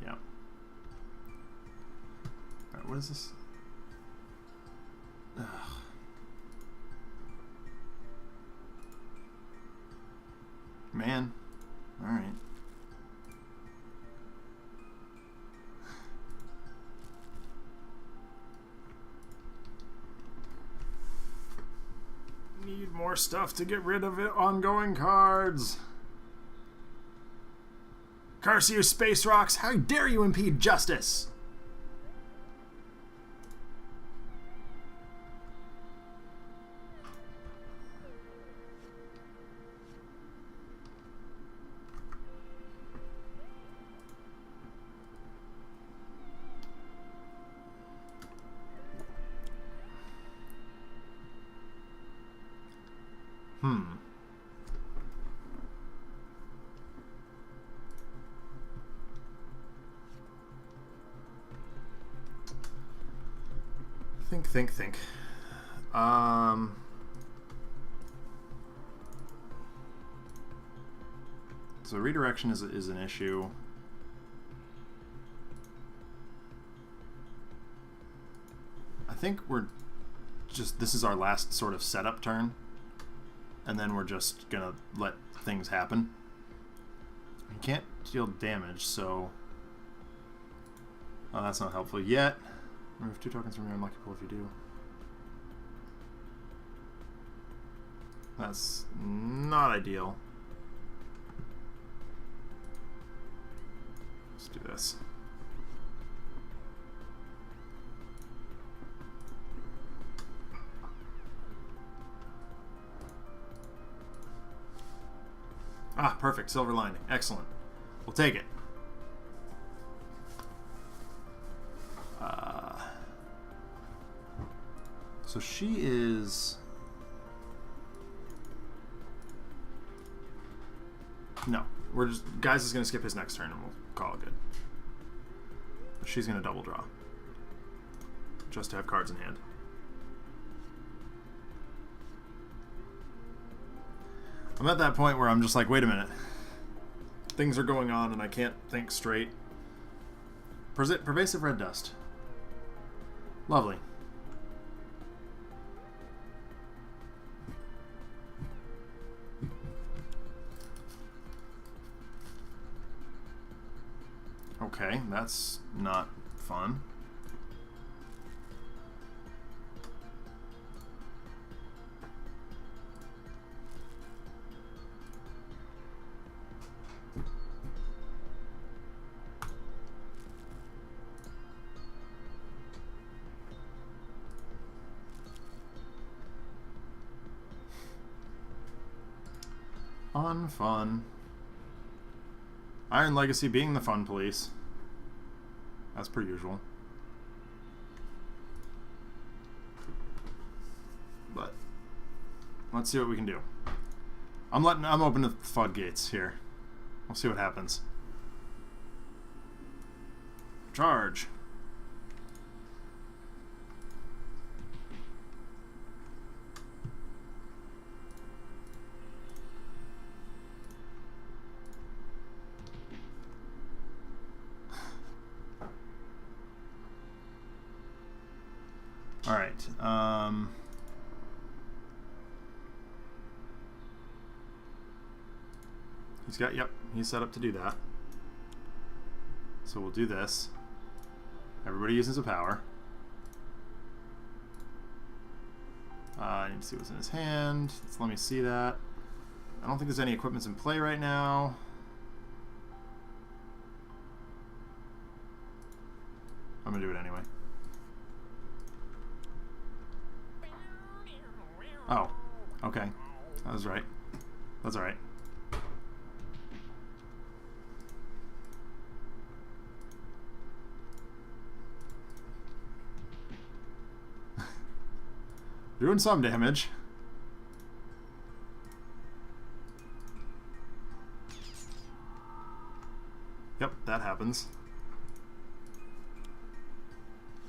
Yeah. Alright, what is this? Ugh. Man. Alright. Need more stuff to get rid of it. Ongoing cards. Curse you, Space Rocks! How dare you impede justice! Think. So redirection is an issue. I think we're just, this is our last sort of setup turn, and then we're just gonna let things happen. You can't deal damage, so that's not helpful yet. Remove 2 tokens from your unlucky pool if you do. That's not ideal. Let's do this. Ah, perfect. Silver lining. Excellent. We'll take it. So she is... No. We're just... Guise is going to skip his next turn and we'll call it good. She's going to double draw. Just to have cards in hand. I'm at that point where I'm just like, wait a minute. Things are going on and I can't think straight. Pervasive red dust. Lovely. Okay, that's not fun. Unfun. Iron Legacy being the fun police. As per usual. But let's see what we can do. I'm open to the floodgates here. We'll see what happens. Charge. All right. He's set up to do that. So we'll do this. Everybody uses a power. I need to see what's in his hand. Let me see that. I don't think there's any equipments in play right now. I'm gonna do it anyway. Oh, okay. I was right. That's alright. Doing some damage. Yep, that happens.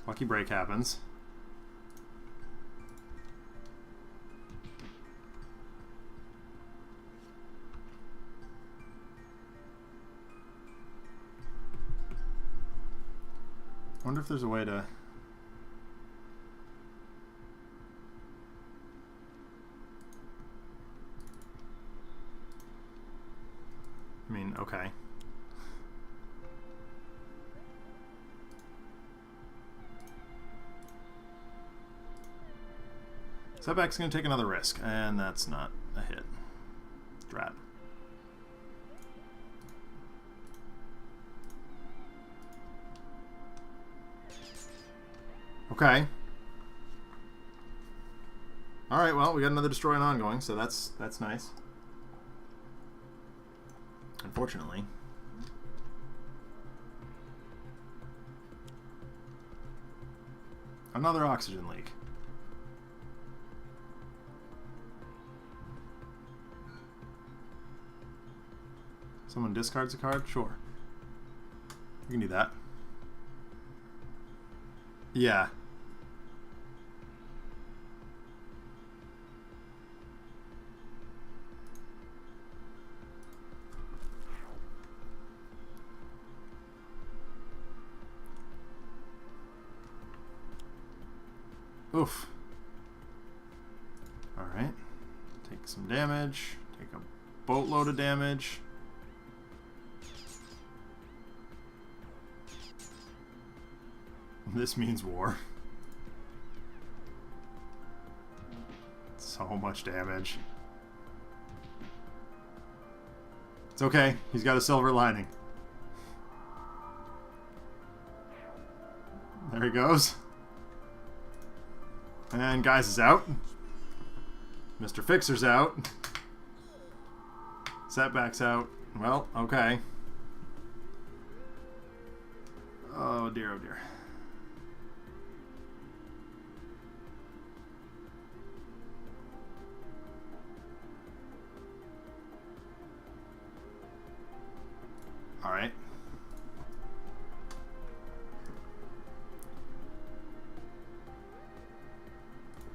Lucky break happens. Wonder if there's a way to... I mean, okay. Setback's going to take another risk, and that's not a hit. Drat. Okay. Alright, well, we got another destroy and ongoing, so that's nice. Unfortunately. Another oxygen leak. Someone discards a card? Sure. You can do that. Yeah. Oof. Alright. Take some damage. Take a boatload of damage. This means war. So much damage. It's okay. He's got a silver lining. There he goes. And Guise is out. Mr. Fixer's out. Setback's out. Well, okay. Oh dear, oh dear. Alright.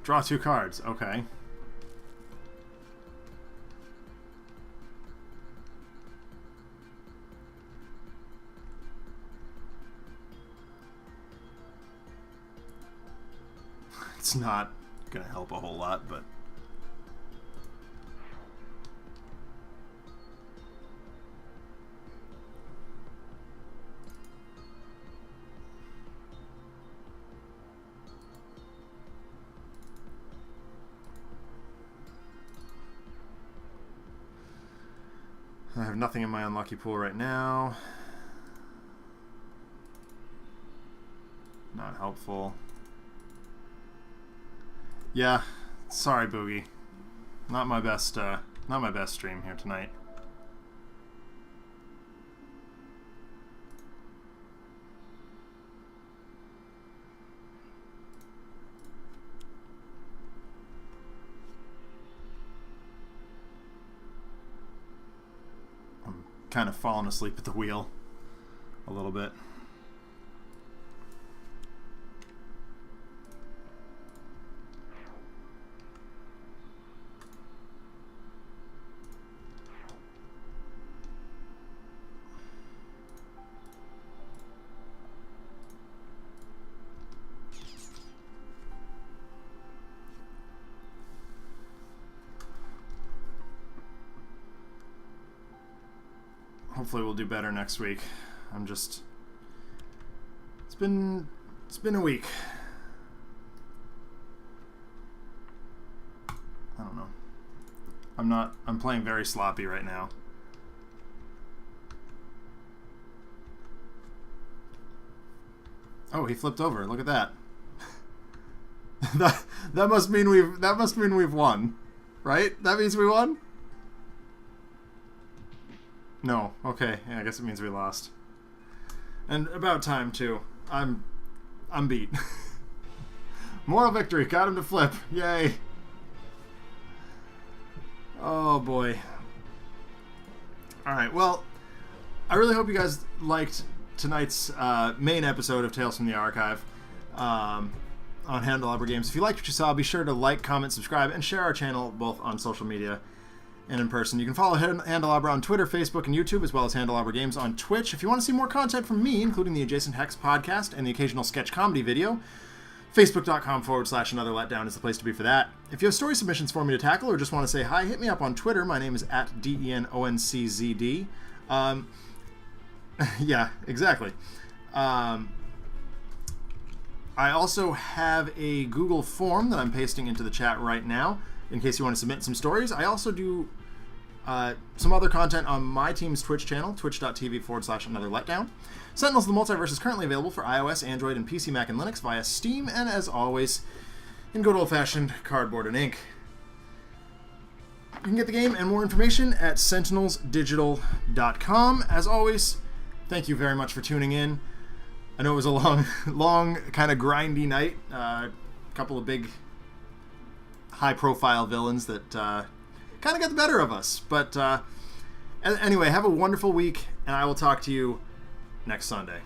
Draw 2 cards. Okay. It's not gonna help a whole lot, but... I have nothing in my unlucky pool right now. Not helpful. Yeah, sorry, Boogie. Not my best stream here tonight. Kind of falling asleep at the wheel a little bit. Hopefully we'll do better next week. I'm just... It's been a week. I don't know. I'm playing very sloppy right now. Oh, he flipped over. Look at that. that must mean we've won, right? That means we won? No. Okay. Yeah, I guess it means we lost. And about time too. I'm beat. Moral victory. Got him to flip. Yay. Oh boy. Alright, well, I really hope you guys liked tonight's main episode of Tales from the Archive on Handelabra Games. If you liked what you saw, be sure to like, comment, subscribe, and share our channel both on social media and in person. You can follow Handelabra on Twitter, Facebook, and YouTube, as well as Handelabra Games on Twitch. If you want to see more content from me, including the Adjacent Hex podcast and the occasional sketch comedy video, Facebook.com/Another Letdown is the place to be for that. If you have story submissions for me to tackle or just want to say hi, hit me up on Twitter. My name is @DENONCZD. Yeah, exactly. I also have a Google form that I'm pasting into the chat right now in case you want to submit some stories. I also do some other content on my team's Twitch channel, twitch.tv/Another Letdown. Sentinels of the Multiverse is currently available for iOS, Android, and PC, Mac, and Linux via Steam, and as always, in good old-fashioned cardboard and ink. You can get the game and more information at sentinelsdigital.com. As always, thank you very much for tuning in. I know it was a long, kind of grindy night. A couple of big, high-profile villains that kind of got the better of us. But anyway, have a wonderful week, and I will talk to you next Sunday.